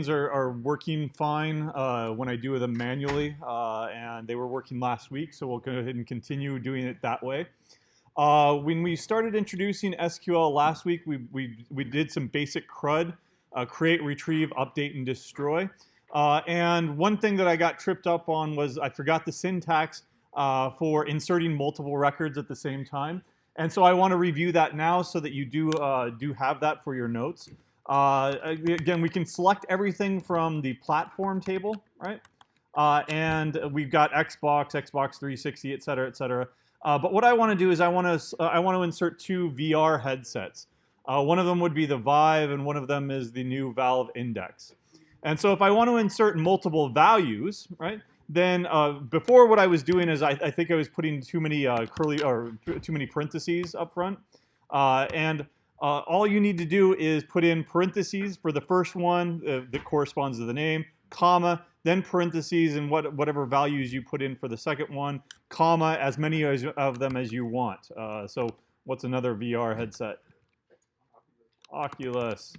are working fine when I do them manually, and they were working last week, so we'll go ahead and continue doing it that way. When we started introducing SQL last week, we did some basic CRUD, create, retrieve, update, and destroy. And one thing that I got tripped up on was I forgot the syntax for inserting multiple records at the same time. And so I want to review that now so that you do have that for your notes. Again, we can select everything from the platform table, right? And we've got Xbox, Xbox 360, et cetera, et cetera. But what I want to do is I want to insert two VR headsets. One of them would be the Vive, and one of them is the new Valve Index. And so if I want to insert multiple values, right, then before what I was doing is I think I was putting too many too many parentheses up front. All you need to do is put in parentheses for the first one that corresponds to the name, comma, then parentheses and whatever values you put in for the second one, comma, as many of them as you want. So what's another VR headset? Oculus.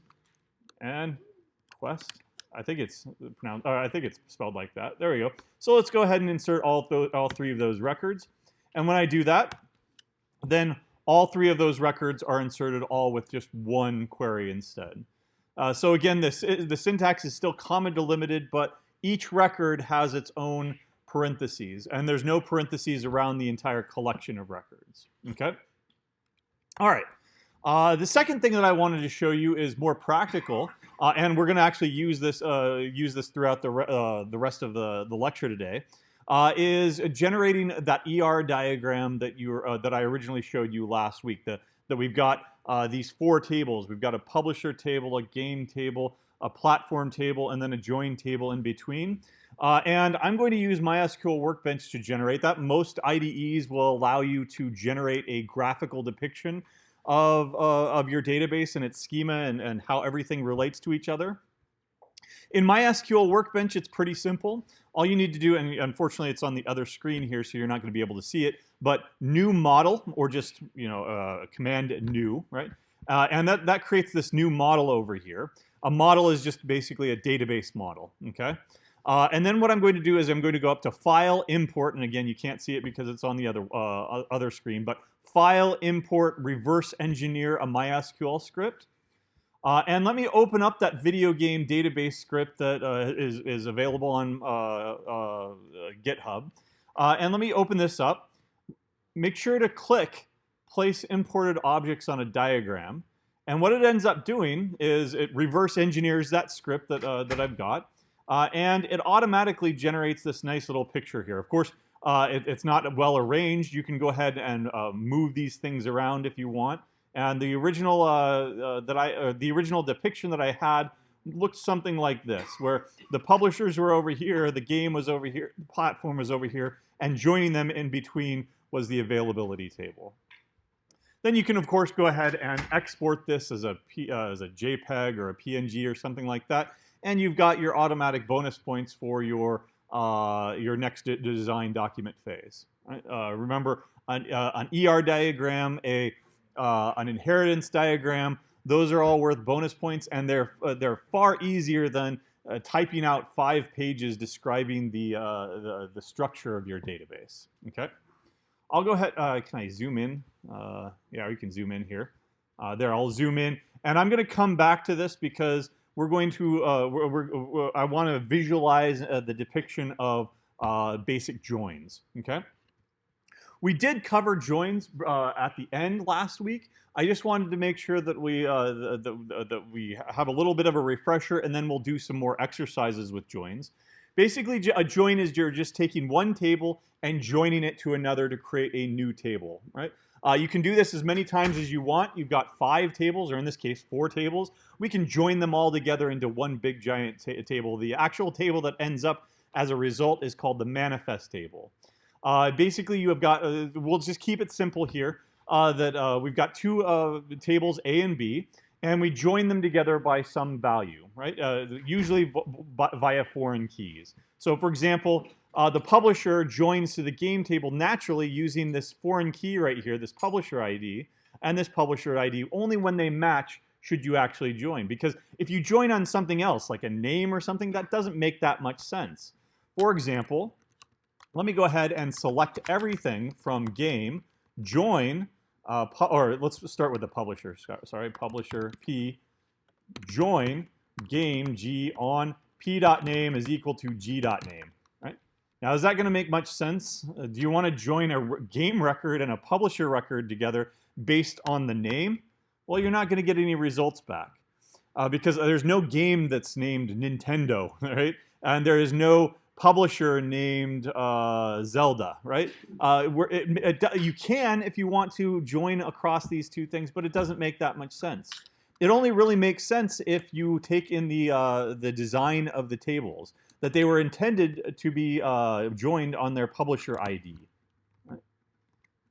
And Quest? I think it's pronounced, I think it's spelled like that. There we go. So let's go ahead and insert all three of those records. And when I do that, then all three of those records are inserted all with just one query instead. So again, the syntax is still comma delimited, but each record has its own parentheses, and there's no parentheses around the entire collection of records. Okay? All right. The second thing that I wanted to show you is more practical, and we're going to actually use this throughout the rest of the lecture today. Is generating that ER diagram that I originally showed you last week. That we've got these four tables. We've got a publisher table, a game table, a platform table, and then a join table in between. And I'm going to use MySQL Workbench to generate that. Most IDEs will allow you to generate a graphical depiction of your database and its schema and how everything relates to each other. In MySQL Workbench, it's pretty simple. All you need to do, and unfortunately it's on the other screen here, so you're not going to be able to see it, but new model, or just command new, right? And that creates this new model over here. A model is just basically a database model, okay? And then what I'm going to do is I'm going to go up to File, Import, and again, you can't see it because it's on the other screen, but File, Import, Reverse Engineer a MySQL script. And let me open up that video game database script that is available on GitHub. And let me open this up. Make sure to click Place Imported Objects on a Diagram. And what it ends up doing is it reverse engineers that script that I've got. And it automatically generates this nice little picture here. Of course, it's not well arranged. You can go ahead and move these things around if you want. And the original the original depiction that I had looked something like this, where the publishers were over here, the game was over here, the platform was over here, and joining them in between was the availability table. Then you can, of course, go ahead and export this as a JPEG or a PNG or something like that, and you've got your automatic bonus points for your next design document phase. Right? Remember, an ER diagram, an inheritance diagram, those are all worth bonus points, and they're far easier than typing out 5 pages describing the structure of your database. Okay, I'll go ahead. Can I zoom in? Yeah, we can zoom in here. There, I'll zoom in, and I'm going to come back to this because we're going to. I want to visualize the depiction of basic joins. Okay. We did cover joins at the end last week. I just wanted to make sure that we have a little bit of a refresher, and then we'll do some more exercises with joins. Basically, a join is you're just taking one table and joining it to another to create a new table, right? You can do this as many times as you want. You've got 5 tables, or in this case, 4 tables. We can join them all together into one big giant table. The actual table that ends up as a result is called the manifest table. Basically, you have got, we'll just keep it simple here, that we've got 2 tables, A and B, and we join them together by some value, right? Usually via foreign keys. So for example, the publisher joins to the game table naturally using this foreign key right here, this publisher ID, and this publisher ID. Only when they match should you actually join? Because if you join on something else, like a name or something, that doesn't make that much sense. For example, let me go ahead and select everything from game, join, or let's start with the publisher. Sorry, publisher P, join game G on P.name is equal to G.name. Right? Now, is that going to make much sense? Do you want to join a game record and a publisher record together based on the name? Well, you're not going to get any results back because there's no game that's named Nintendo, right? And there is no publisher named Zelda, right? You can, if you want to, join across these two things, but it doesn't make that much sense. It only really makes sense if you take in the design of the tables, that they were intended to be joined on their publisher ID. Right?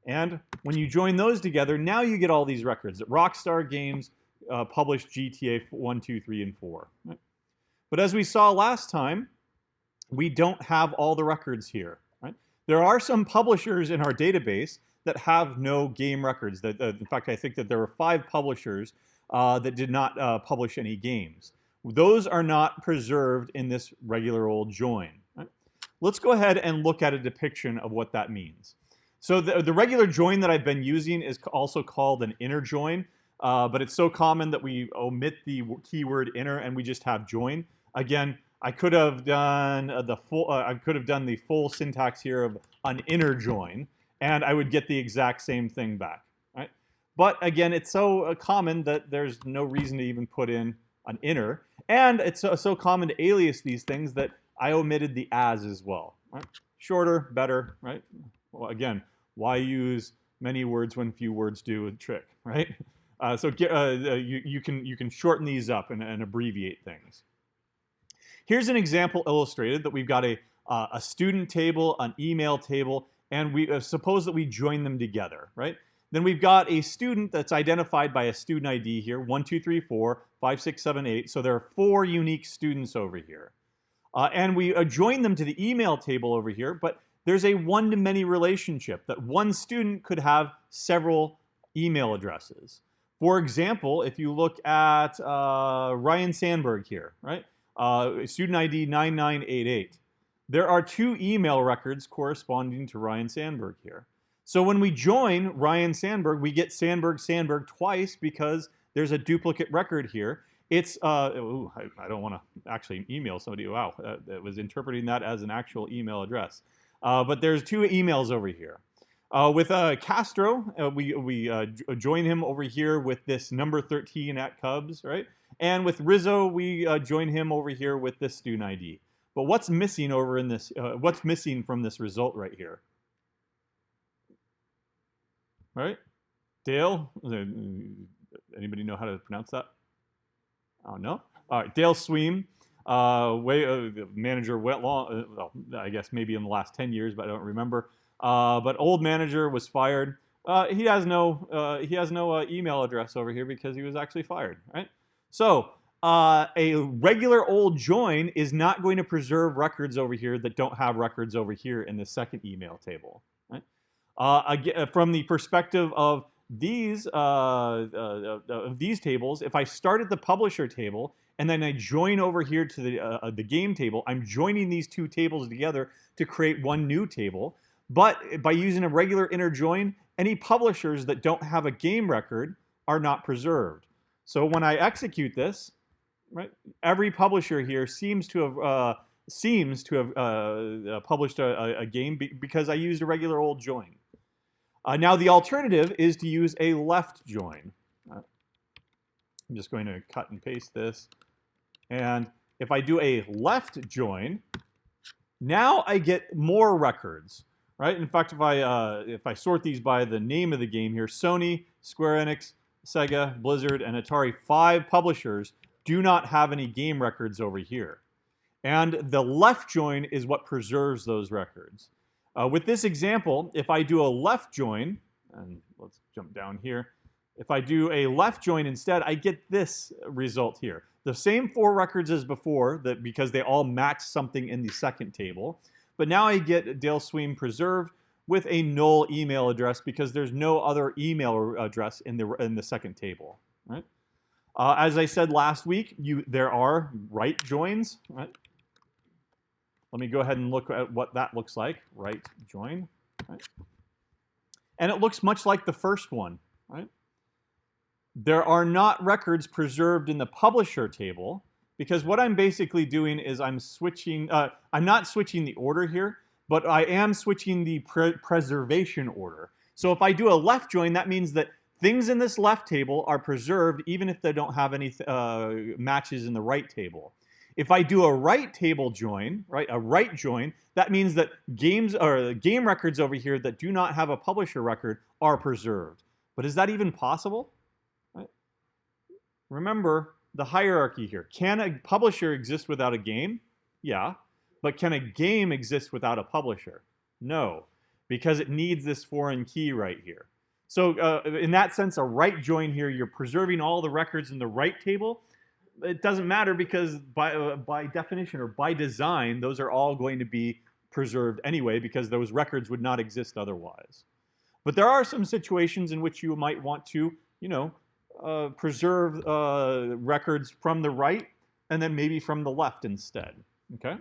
And when you join those together, now you get all these records that Rockstar Games published GTA 1, 2, 3, and 4. Right? But as we saw last time, we don't have all the records here. Right? There are some publishers in our database that have no game records. In fact, I think that there were 5 publishers that did not publish any games. Those are not preserved in this regular old join. Right? Let's go ahead and look at a depiction of what that means. So the regular join that I've been using is also called an inner join, but it's so common that we omit the keyword inner and we just have join. Again, I could have done the full syntax here of an inner join, and I would get the exact same thing back. Right? But again, it's so common that there's no reason to even put in an inner, and it's so common to alias these things that I omitted the as well. Right? Shorter, better, right? Well, again, why use many words when few words do a trick, right? You can shorten these up and abbreviate things. Here's an example illustrated that we've got a student table, an email table, and we suppose that we join them together, right? Then we've got a student that's identified by a student ID here, 1, 2, 3, 4, 5, 6, 7, 8. So there are 4 unique students over here. And we join them to the email table over here, but there's a one-to-many relationship that one student could have several email addresses. For example, if you look at Ryan Sandberg here, right? Student ID 9988. There are 2 email records corresponding to Ryan Sandberg here. So when we join Ryan Sandberg, we get Sandberg twice because there's a duplicate record here. It's, I don't want to actually email somebody. Wow, that was interpreting that as an actual email address. But there's 2 emails over here. With Castro, we join him over here with this number 13 at Cubs, right? And with Rizzo, we join him over here with this student ID. But what's missing over in this? What's missing from this result right here? Right? Dale? Anybody know how to pronounce that? Oh, no? All right, Dale Sweem. Manager went long, well, I guess maybe in the last 10 years, but I don't remember. But old manager was fired. He has no email address over here because he was actually fired, right? So a regular old join is not going to preserve records over here that don't have records over here in the second email table, right? Again, from the perspective of these tables, if I start at the publisher table and then I join over here to the game table, I'm joining these 2 tables together to create one new table. But by using a regular inner join, any publishers that don't have a game record are not preserved. So when I execute this, right, every publisher here seems to have published a game because I used a regular old join. Now the alternative is to use a left join. I'm just going to cut and paste this. And if I do a left join, now I get more records, right? In fact, if I sort these by the name of the game here, Sony, Square Enix, Sega, Blizzard, and Atari, 5 publishers do not have any game records over here. And the left join is what preserves those records. With this example, if I do a left join, and let's jump down here. If I do a left join instead, I get this result here. The same 4 records as before, because they all match something in the second table. But now I get Dale Sweem preserved with a null email address because there's no other email address in the second table. Right? As I said last week, there are right joins. Right? Let me go ahead and look at what that looks like. Right join. Right? And it looks much like the first one. Right? There are not records preserved in the publisher table, because what I'm basically doing is I'm not switching the order here, but I am switching the preservation order. So if I do a left join, that means that things in this left table are preserved even if they don't have any matches in the right table. If I do a right table join, right, a right join, that means that game records over here that do not have a publisher record are preserved. But is that even possible? Right? Remember the hierarchy here. Can a publisher exist without a game? Yeah. But can a game exist without a publisher? No, because it needs this foreign key right here. So in that sense, a right join here, you're preserving all the records in the right table. It doesn't matter because by definition or by design, those are all going to be preserved anyway because those records would not exist otherwise. But there are some situations in which you might want to, preserve records from the right and then maybe from the left instead. Okay.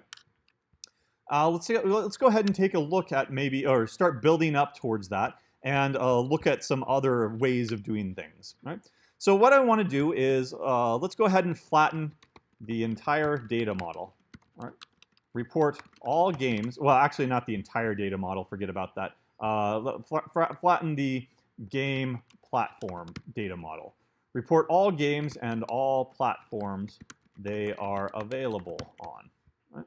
Let's go ahead and take a look at or start building up towards that and look at some other ways of doing things. Right. So what I want to do is let's go ahead and flatten the entire data model. All right. Report all games. Well, actually, not the entire data model. Forget about that. Flatten the game platform data model. Report all games and all platforms they are available on. Right.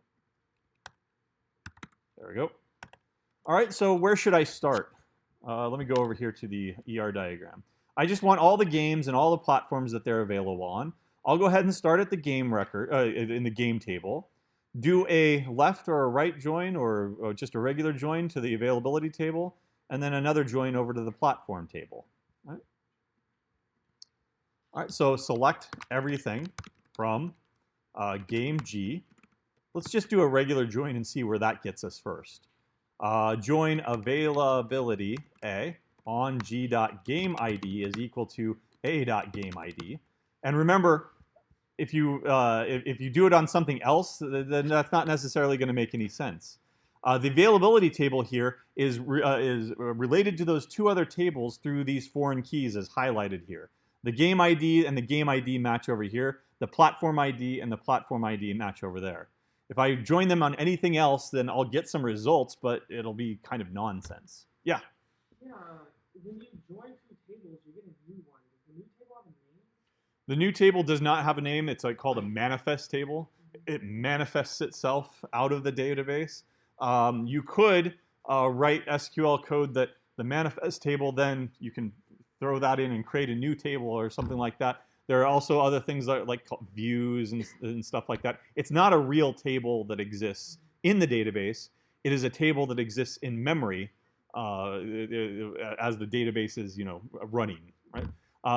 There we go. All right, so where should I start? Let me go over here to the ER diagram. I just want all the games and all the platforms that they're available on. I'll go ahead and start at the game record in the game table. Do a left or a right join or just a regular join to the availability table, and then another join over to the platform table. Right? All right, so select everything from game G. Let's just do a regular join and see where that gets us first. Join availability A on g.gameid is equal to a.gameid. And remember, if you do it on something else, then that's not necessarily going to make any sense. The availability table here is related to those two other tables through these foreign keys as highlighted here. The game ID and the game ID match over here. The platform ID and the platform ID match over there. If I join them on anything else, then I'll get some results, but it'll be kind of nonsense. Yeah? Yeah, when you join two tables, you get a new one. Does the new table have a name? The new table does not have a name. It's called a manifest table. It manifests itself out of the database. You could write SQL code that the manifest table, then you can throw that in and create a new table or something like that. There are also other things like views and stuff like that. It's not a real table that exists in the database. It is a table that exists in memory as the database is running. Right?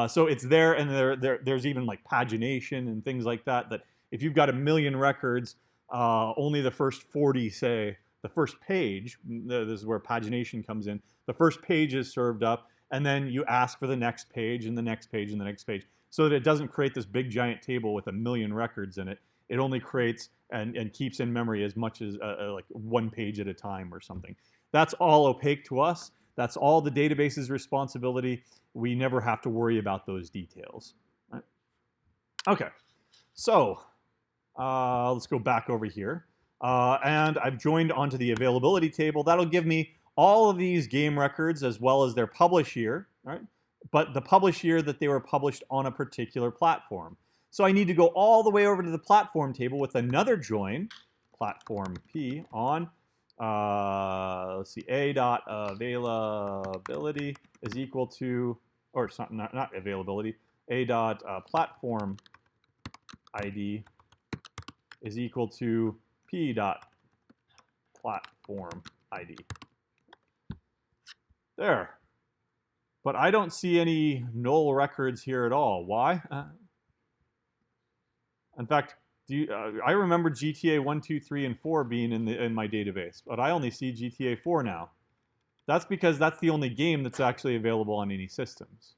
So it's there, and there's even like pagination and things like that. That if you've got 1 million records, only the first 40 say the first page. This is where pagination comes in. The first page is served up, and then you ask for the next page and the next page and the next page, so that it doesn't create this big giant table with 1 million records in it. It only creates and keeps in memory as much as like 1 page at a time or something. That's all opaque to us. That's all the database's responsibility. We never have to worry about those details. Right? Okay, so let's go back over here. And I've joined onto the availability table. That'll give me all of these game records as well as their publish year, right? But the publish year that they were published on a particular platform. So I need to go all the way over to the platform table with another join, platform P, on, let's see, a.availability is equal to, or it's not availability, a.platform ID is equal to p.platform ID. There. But I don't see any null records here at all. Why? In fact, I remember GTA 1, 2, 3, and 4 being in my database, but I only see GTA 4 now. That's because that's the only game that's actually available on any systems.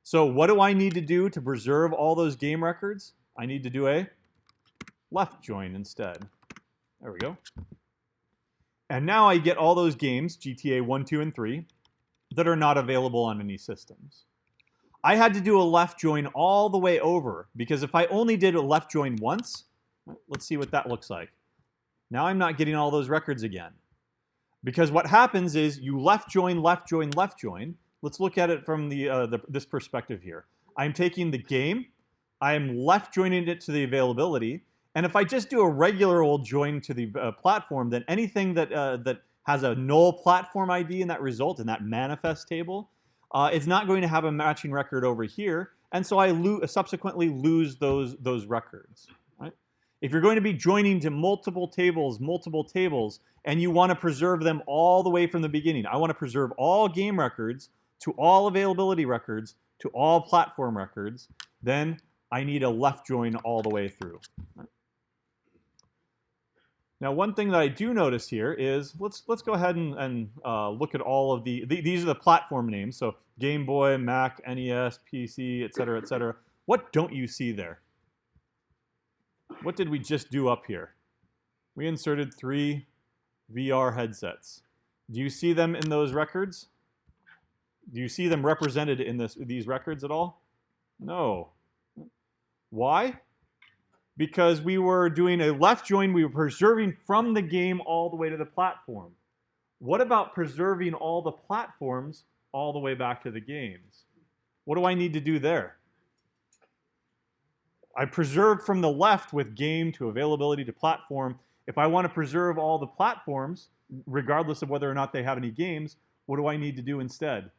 So what do I need to do to preserve all those game records? I need to do a left join instead. There we go. And now I get all those games, GTA 1, 2, and 3, that are not available on any systems. I had to do a left join all the way over, because if I only did a left join once, let's see what that looks like. Now I'm not getting all those records again. Because what happens is you left join, left join, left join. Let's look at it from this perspective here. I'm taking the game, I'm left joining it to the availability, and if I just do a regular old join to the platform, then anything that has a null platform ID in that result, in that manifest table, it's not going to have a matching record over here, and so I subsequently lose those records. Right? If you're going to be joining to multiple tables, and you want to preserve them all the way from the beginning, I want to preserve all game records to all availability records to all platform records, then I need a left join all the way through. Right? Now, one thing that I do notice here is, let's go ahead and look at all of these are the platform names, so Game Boy, Mac, NES, PC, et cetera, et cetera. What don't you see there? What did we just do up here? We inserted 3 VR headsets. Do you see them in those records? Do you see them represented in these records at all? No. Why? Because we were doing a left join, we were preserving from the game all the way to the platform. What about preserving all the platforms all the way back to the games? What do I need to do there? I preserved from the left with game to availability to platform. If I want to preserve all the platforms, regardless of whether or not they have any games, what do I need to do instead?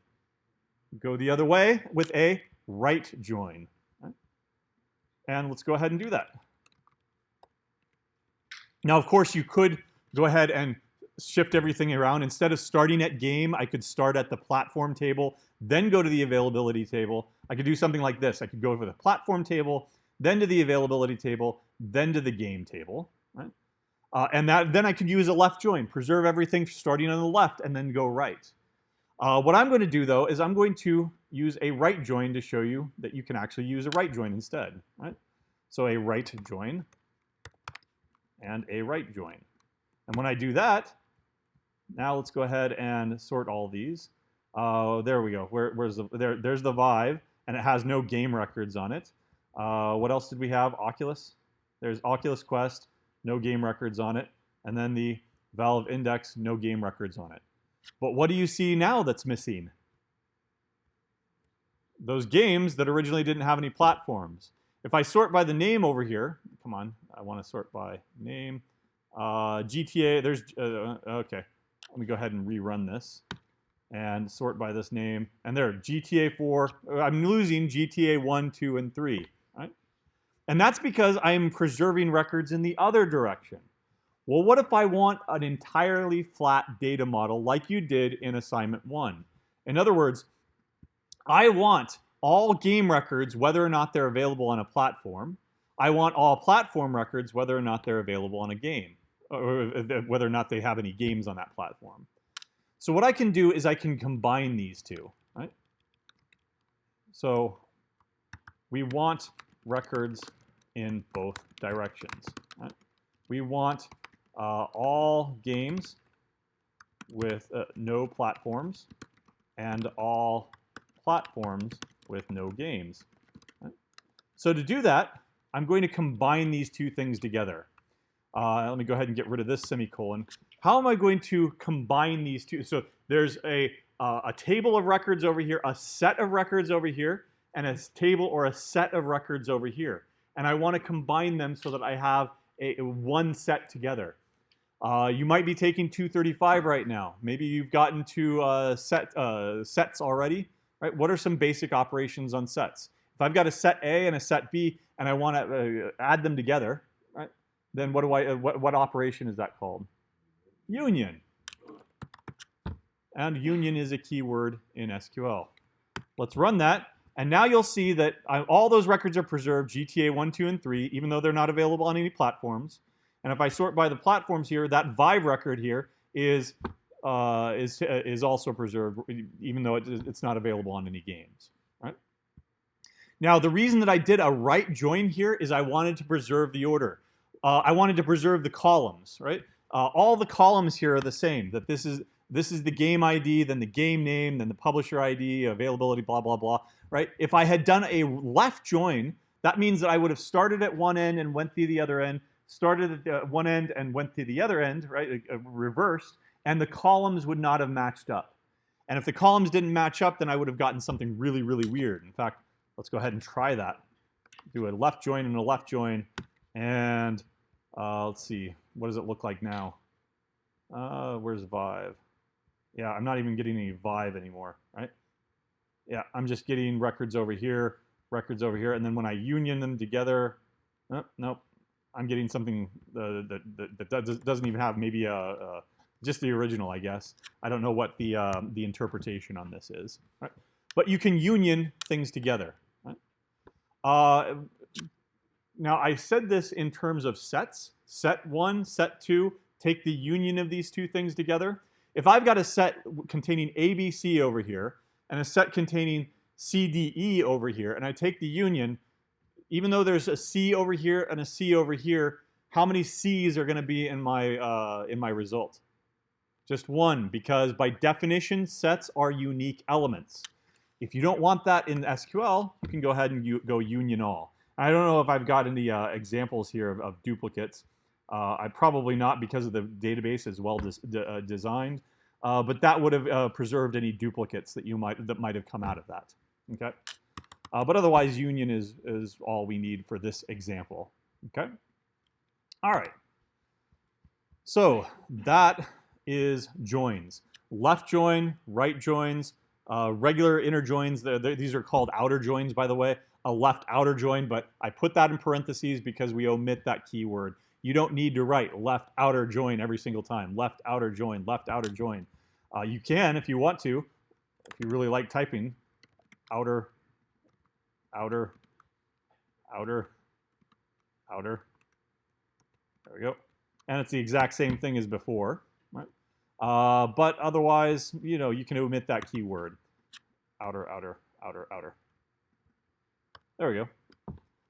Go the other way with a right join. Right? And let's go ahead and do that. Now, of course, you could go ahead and shift everything around. Instead of starting at game, I could start at the platform table, then go to the availability table. I could do something like this. I could go over the platform table, then to the availability table, then to the game table. Right? And then I could use a left join, preserve everything starting on the left, and then go right. What I'm going to do, though, is I'm going to use a right join to show you that you can actually use a right join instead. Right? So a right join and a right join. And when I do that, now let's go ahead and sort all these. There we go. There's the Vive, and it has no game records on it. What else did we have? Oculus. There's Oculus Quest, no game records on it. And then the Valve Index, no game records on it. But what do you see now that's missing? Those games that originally didn't have any platforms. If I sort by the name over here, come on, I want to sort by name. GTA, there's, okay. Let me go ahead and rerun this and sort by this name. And there, GTA 4, I'm losing GTA 1, 2, and 3, right? And that's because I'm preserving records in the other direction. Well, what if I want an entirely flat data model like you did in assignment 1? In other words, I want all game records whether or not they're available on a platform. I want all platform records whether or not they're available on a game, or whether or not they have any games on that platform. So what I can do is I can combine these two, right? So we want records in both directions. Right? We want all games with no platforms and all platforms with no games. Right? So to do that, I'm going to combine these two things together. Let me go ahead and get rid of this semicolon. How am I going to combine these two? So there's a table of records over here, a set of records over here, and a table or a set of records over here. And I want to combine them so that I have one set together. You might be taking 235 right now. Maybe you've gotten to sets already. Right? What are some basic operations on sets? If I've got a set A and a set B, and I want to add them together, right? Then what operation is that called? Union. And union is a keyword in SQL. Let's run that. And now you'll see that all those records are preserved, GTA 1, 2, and 3, even though they're not available on any platforms. And if I sort by the platforms here, that Vive record here is also preserved, even though it's not available on any games. Right? Now, the reason that I did a right join here is I wanted to preserve the order. I wanted to preserve the columns, right? All the columns here are the same, that this is the game ID, then the game name, then the publisher ID, availability, blah, blah, blah, right? If I had done a left join, that means that I would have started at one end and went through the other end, started at one end and went to the other end, right? Reversed, and the columns would not have matched up. And if the columns didn't match up, then I would have gotten something really, really weird. In fact, let's go ahead and try that. Do a left join and a left join, and let's see, what does it look like now? Where's Vive? Yeah, I'm not even getting any Vive anymore, right? Yeah, I'm just getting records over here, and then when I union them together, nope, I'm getting something that doesn't even have maybe just the original, I guess. I don't know what the interpretation on this is, right? But you can union things together, right? Now, I said this in terms of sets. Set 1, set 2, take the union of these two things together. If I've got a set containing ABC over here and a set containing CDE over here, and I take the union, even though there's a C over here and a C over here, how many C's are going to be in my result? Just one, because by definition, sets are unique elements. If you don't want that in SQL, you can go ahead and go union all. I don't know if I've got any examples here of duplicates. I probably not, because of the database is well designed, but that would have preserved any duplicates that might have come out of that. Okay, but otherwise, union is all we need for this example. Okay, all right. So that is joins. Left join, right joins, regular inner joins. These are called outer joins, by the way. A left outer join, but I put that in parentheses because we omit that keyword. You don't need to write left outer join every single time. Left outer join, left outer join. You can if you want to, if you really like typing. Outer, outer, outer, outer. There we go. And it's the exact same thing as before, right? But otherwise, you can omit that keyword. Outer, outer, outer, outer. There we go.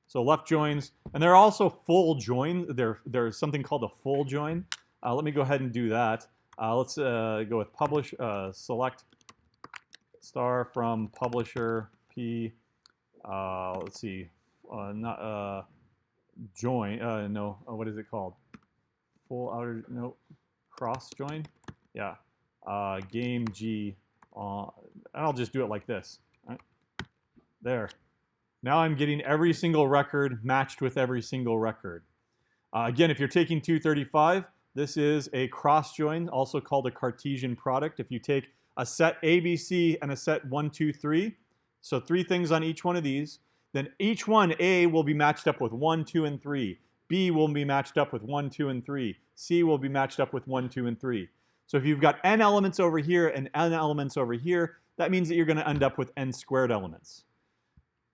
So left joins, and there are also full joins. There's something called a full join. Let me go ahead and do that. Let's go with publish, select star from publisher P. Let's see, not join. No, what is it called? Full outer, no, cross join. Yeah, game G. And I'll just do it like this. Right there. Now I'm getting every single record matched with every single record. Again, if you're taking 235, this is a cross join, also called a Cartesian product. If you take a set ABC and a set 1, 2, 3, so 3 things on each one of these, then each one, A will be matched up with 1, 2, and 3. B will be matched up with 1, 2, and 3. C will be matched up with 1, 2, and 3. So if you've got n elements over here and n elements over here, that means that you're going to end up with n squared elements.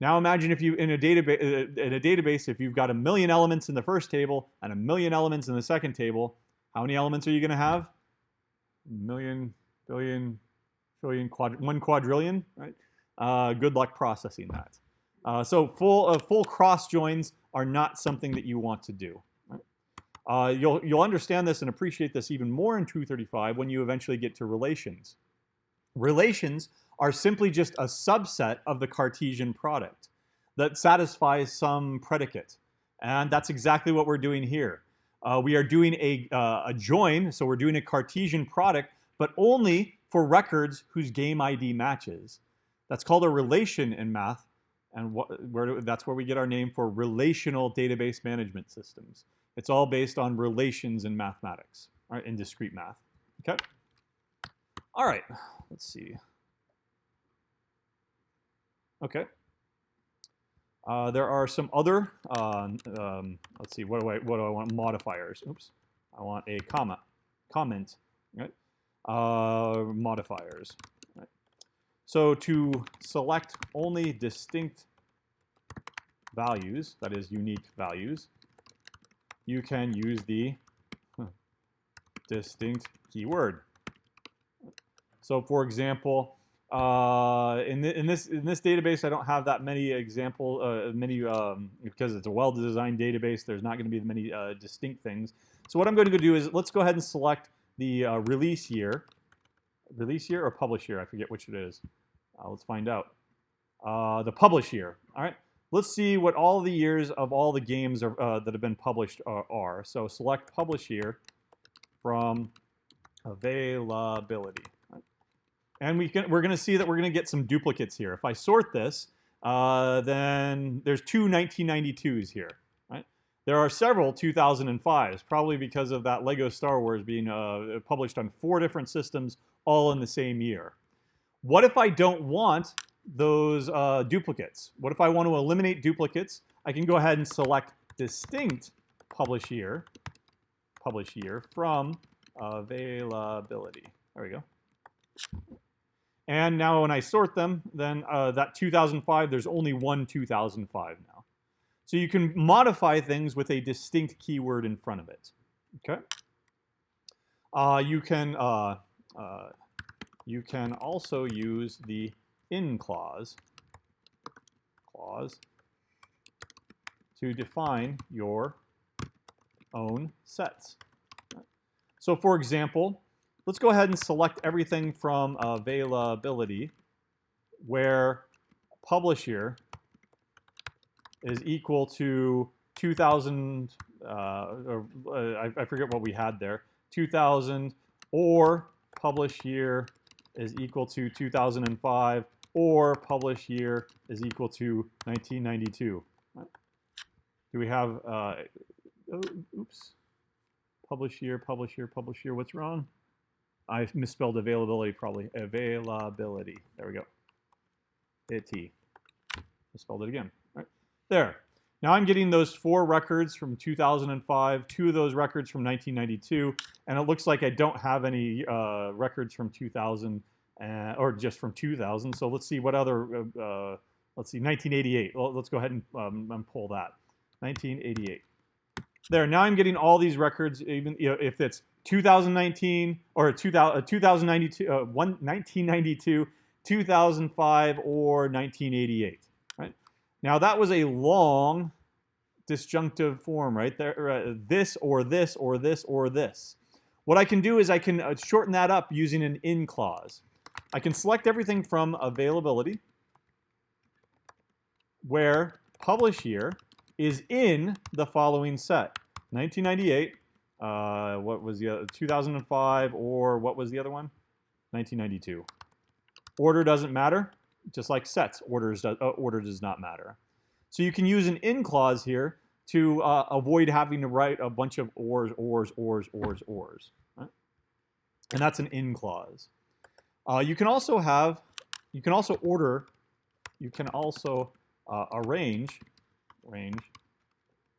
Now imagine if you, in a database, if you've got 1,000,000 elements in the first table and 1,000,000 elements in the second table, how many elements are you going to have? Million, billion, trillion, 1 quadrillion, right? Good luck processing that. So full cross joins are not something that you want to do. Right? You'll understand this and appreciate this even more in 235 when you eventually get to relations. Relations are simply just a subset of the Cartesian product that satisfies some predicate. And that's exactly what we're doing here. We are doing a join, so we're doing a Cartesian product, but only for records whose game ID matches. That's called a relation in math, and that's where we get our name for relational database management systems. It's all based on relations in mathematics, right, in discrete math. Okay? All right, let's see. Okay. There are some other, let's see, what do I want? Modifiers. Oops. I want a comment, right? Modifiers. Right? So to select only distinct values, that is unique values, you can use the distinct keyword. So for example, In this database, I don't have that many because it's a well-designed database. There's not going to be many distinct things. So what I'm going to do is let's go ahead and select the release year or publish year. I forget which it is. Let's find out. The publish year. All right. Let's see what all the years of all the games that have been published are. So select publish year from availability. Right? And we're going to see that we're going to get some duplicates here. If I sort this, then there's two 1992s here. Right? There are several 2005s, probably because of that Lego Star Wars being published on 4 different systems all in the same year. What if I don't want those duplicates? What if I want to eliminate duplicates? I can go ahead and select distinct publish year from availability. There we go. And now when I sort them, then that 2005, there's only one 2005 now. So you can modify things with a distinct keyword in front of it. Okay. You can also use the in clause to define your own sets. So for example, let's go ahead and select everything from availability where publish year is equal to 2000, I forget what we had there, 2000, or publish year is equal to 2005, or publish year is equal to 1992. Right? Do we have, oops, publish year, what's wrong? I misspelled availability probably. Availability. There we go. It. Misspelled it again. Right. There. Now I'm getting those 4 records from 2005, 2 of those records from 1992, and it looks like I don't have any records from 2000 or just from 2000. So let's see what other. Let's see, 1988. Well, let's go ahead and pull that. 1988. There. Now I'm getting all these records, even if it's 2019 or 2092, 1992, 2005, or 1988. Right? Now that was a long disjunctive form, right there. This or this or this or this. What I can do is I can shorten that up using an in clause. I can select everything from availability, where publish year is in the following set: 1998. What was the other? 2005, or what was the other one? 1992. Order doesn't matter, just like sets. Order does not matter. So you can use an in clause here to avoid having to write a bunch of ors. Right? And that's an in clause. You can also arrange,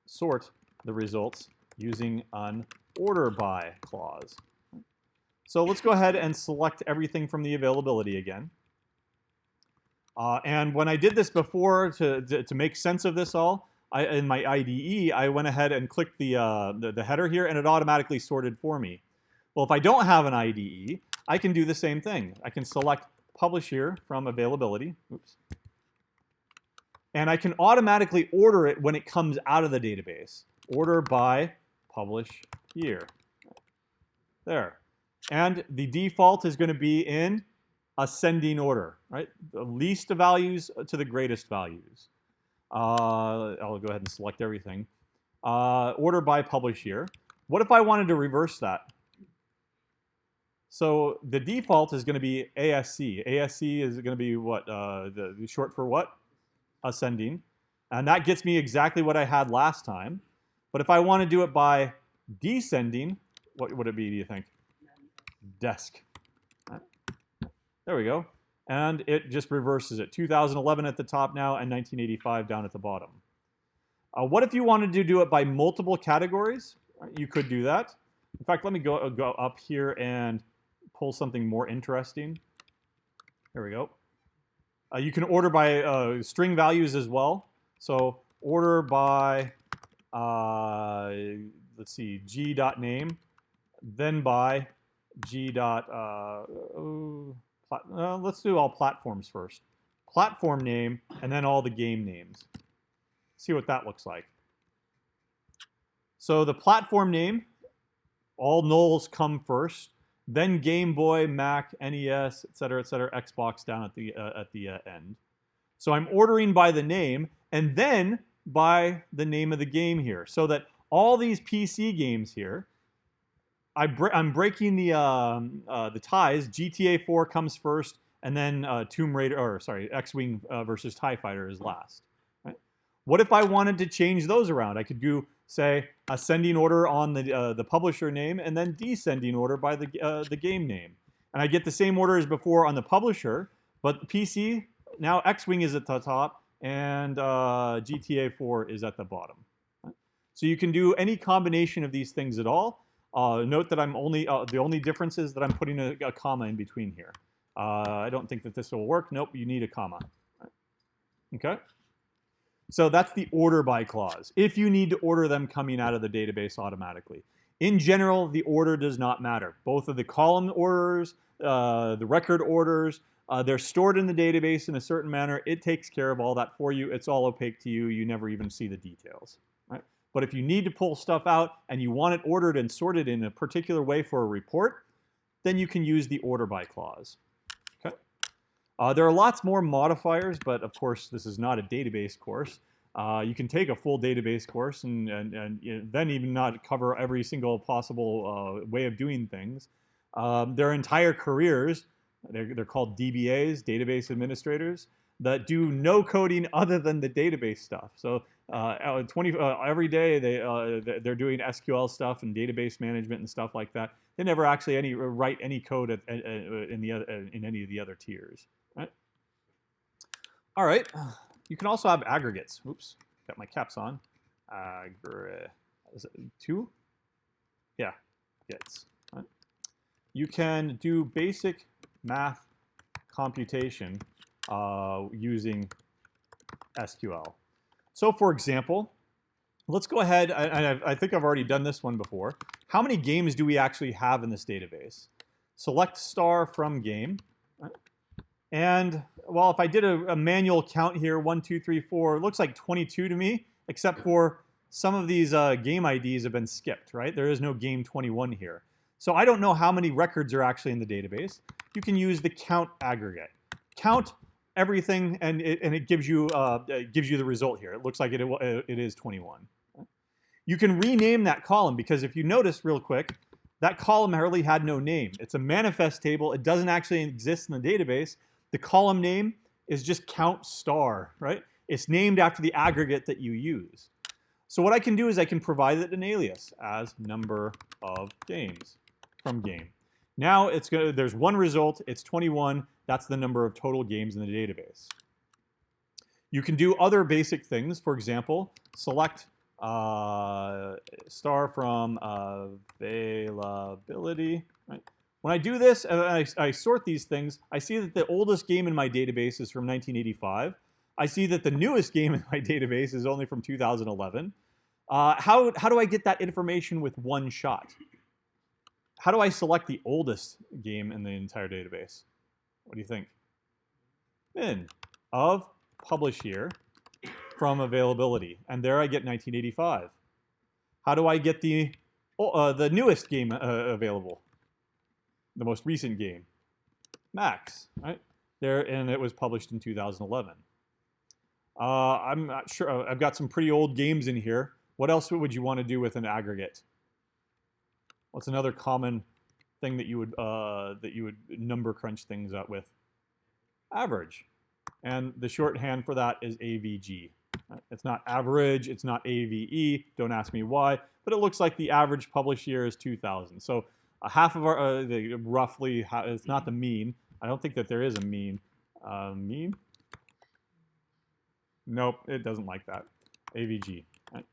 sort the results using an order by clause. So let's go ahead and select everything from the availability again. And when I did this before to make sense of this all, in my IDE, I went ahead and clicked the header here, and it automatically sorted for me. Well, if I don't have an IDE, I can do the same thing. I can select publish here from availability. Oops. And I can automatically order it when it comes out of the database. Order by publish year. There. And the default is going to be in ascending order, right? The least values to the greatest values. I'll go ahead and select everything. Order by publish year. What if I wanted to reverse that? So the default is going to be ASC. ASC is going to be what? The short for what? Ascending. And that gets me exactly what I had last time. But if I want to do it by descending, what would it be, do you think? Desk. Right. There we go. And it just reverses it. 2011 at the top now and 1985 down at the bottom. What if you wanted to do it by multiple categories? You could do that. In fact, let me go up here and pull something more interesting. There we go. You can order by string values as well. So order by, let's see, g.name, then by g.platform let's do all platforms first. Platform name, and then all the game names. See what that looks like. So the platform name, all nulls come first, then Game Boy, Mac, NES, et cetera, Xbox down at the end. So I'm ordering by the name, and then by the name of the game here, so that all these PC games here, I'm breaking the ties. GTA 4 comes first, and then Tomb Raider, or sorry, X-Wing versus TIE Fighter is last. Right? What if I wanted to change those around? I could do, say, ascending order on the publisher name, and then descending order by the game name. And I get the same order as before on the publisher, but the PC, now X-Wing is at the top, and GTA 4 is at the bottom. Right? So you can do any combination of these things at all. Note that I'm only the only difference is that I'm putting a comma in between here. I don't think that this will work. Nope, you need a comma. Right. Okay. So that's the order by clause. If you need to order them coming out of the database automatically. In general, the order does not matter. Both of the column orders, the record orders, they're stored in the database in a certain manner. It takes care of all that for you. It's all opaque to you. You never even see the details. Right? But if you need to pull stuff out and you want it ordered and sorted in a particular way for a report, then you can use the order by clause. Okay. There are lots more modifiers, but of course this is not a database course. You can take a full database course and then even not cover every single possible way of doing things. Their entire careers, they're called DBAs, database administrators, that do no coding other than the database stuff. So every day they're doing SQL stuff and database management and stuff like that. They never actually write any code in any of the other tiers. Right? All right. You can also have aggregates. Oops, got my caps on. Is it 2? Yeah, gets. Right? You can do basic math computation using SQL. So for example, let's go ahead, I think I've already done this one before. How many games do we actually have in this database? Select star from game. Right? And, well, if I did a manual count here, 1, 2, 3, 4, it looks like 22 to me, except for some of these game IDs have been skipped, right? There is no game 21 here. So I don't know how many records are actually in the database. You can use the count aggregate. Count everything, and it gives you the result here. It looks like it is 21. You can rename that column, because if you notice real quick, that column really had no name. It's a manifest table. It doesn't actually exist in the database. The column name is just count star, right? It's named after the aggregate that you use. So what I can do is I can provide it an alias as number of games from game. Now there's one result. It's 21. That's the number of total games in the database. You can do other basic things. For example, select star from availability. Right? When I do this, I sort these things, I see that the oldest game in my database is from 1985. I see that the newest game in my database is only from 2011. How do I get that information with one shot? How do I select the oldest game in the entire database? What do you think? Min of publish year from availability. And there I get 1985. How do I get the newest game available? The most recent game. Max, right? There, and it was published in 2011. I'm not sure. I've got some pretty old games in here. What else would you want to do with an aggregate? What's another common thing that you would number crunch things out with? Average. And the shorthand for that is AVG. It's not average, it's not AVE, don't ask me why, but it looks like the average published year is 2000. So half of our, roughly, it's not the mean. I don't think that there is a mean. Mean? Nope, it doesn't like that. AVG. Right?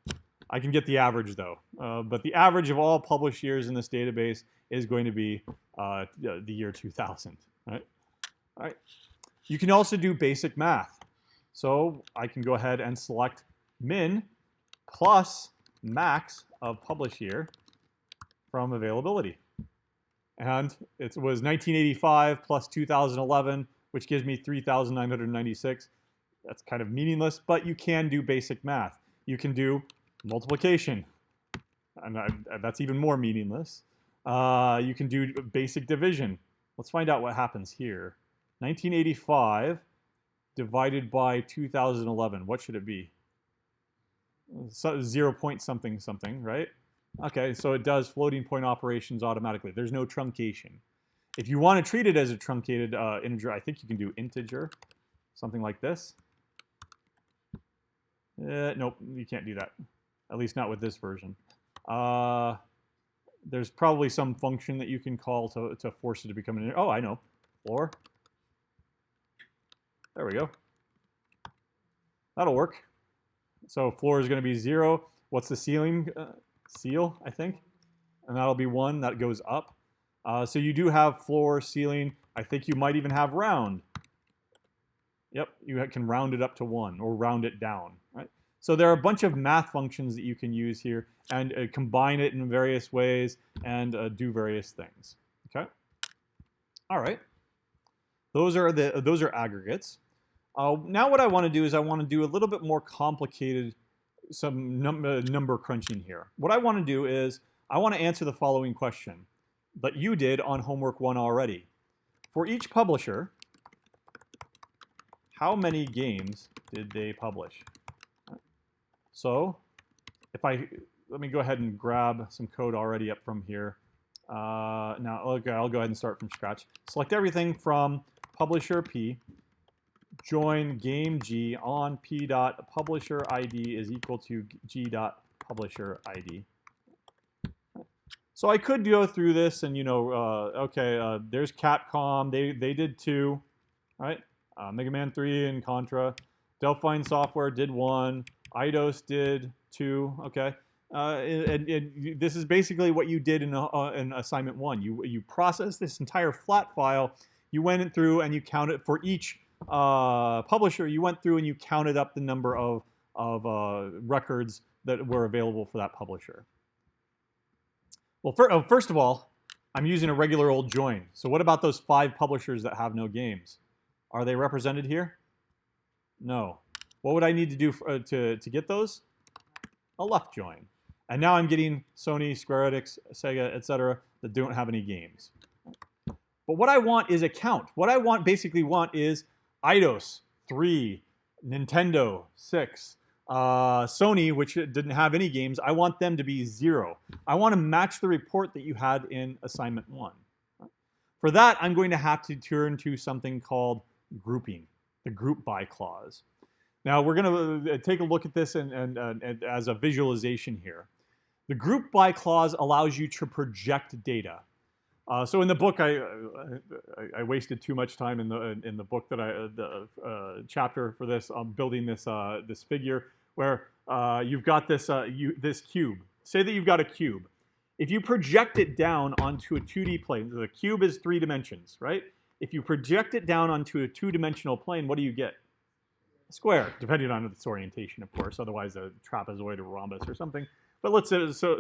I can get the average though, but the average of all published years in this database is going to be the year 2000. Right? All right. You can also do basic math. So I can go ahead and select min plus max of publish year from availability. And it was 1985 plus 2011, which gives me 3,996. That's kind of meaningless, but you can do basic math. You can do multiplication, and that's even more meaningless. You can do basic division. Let's find out what happens here. 1985 divided by 2011. What should it be? So 0 point something something, right? Okay, so it does floating point operations automatically. There's no truncation. If you want to treat it as a truncated integer, I think you can do integer, something like this. Nope, you can't do that. At least not with this version. There's probably some function that you can call to force it to become an integer. Oh, I know. Floor. There we go. That'll work. So floor is going to be 0. What's the ceiling? Seal, I think. And that'll be 1. That goes up. So you do have floor, ceiling. I think you might even have round. Yep, you can round it up to 1 or round it down, right? So there are a bunch of math functions that you can use here and combine it in various ways and do various things. Okay. All right. Those are aggregates. Now what I want to do is I want to do a little bit more complicated number crunching here. What I want to do is I want to answer the following question that you did on homework 1 already. For each publisher, how many games did they publish? So if let me go ahead and grab some code already up from here. Now, okay, I'll go ahead and start from scratch. Select everything from publisher P, join game G on P dot publisher ID is equal to G dot publisher ID. So I could go through this and, okay, there's Capcom. They did 2, right? Mega Man 3 and Contra. Delphine Software did 1. Eidos did 2. Okay. And this is basically what you did in assignment 1. You processed this entire flat file. You went through and you counted for each publisher. You went through and you counted up the number of records that were available for that publisher. Well, first of all, I'm using a regular old join. So what about those 5 publishers that have no games? Are they represented here? No. What would I need to do to get those? A left join. And now I'm getting Sony, Square Enix, Sega, etc. that don't have any games. But what I want is a count. What I basically want is Eidos, 3, Nintendo, 6, Sony, which didn't have any games, I want them to be 0. I want to match the report that you had in assignment 1. For that, I'm going to have to turn to something called grouping, the group by clause. Now, we're going to take a look at this and as a visualization here. The group by clause allows you to project data. So in the book, I wasted too much time in the book that the chapter for this. I'm building this this figure where you've got this cube. Say that you've got a cube. If you project it down onto a 2D plane, the cube is 3 dimensions, right? If you project it down onto a 2-dimensional plane, what do you get? A square, depending on its orientation, of course. Otherwise, a trapezoid or rhombus or something. But let's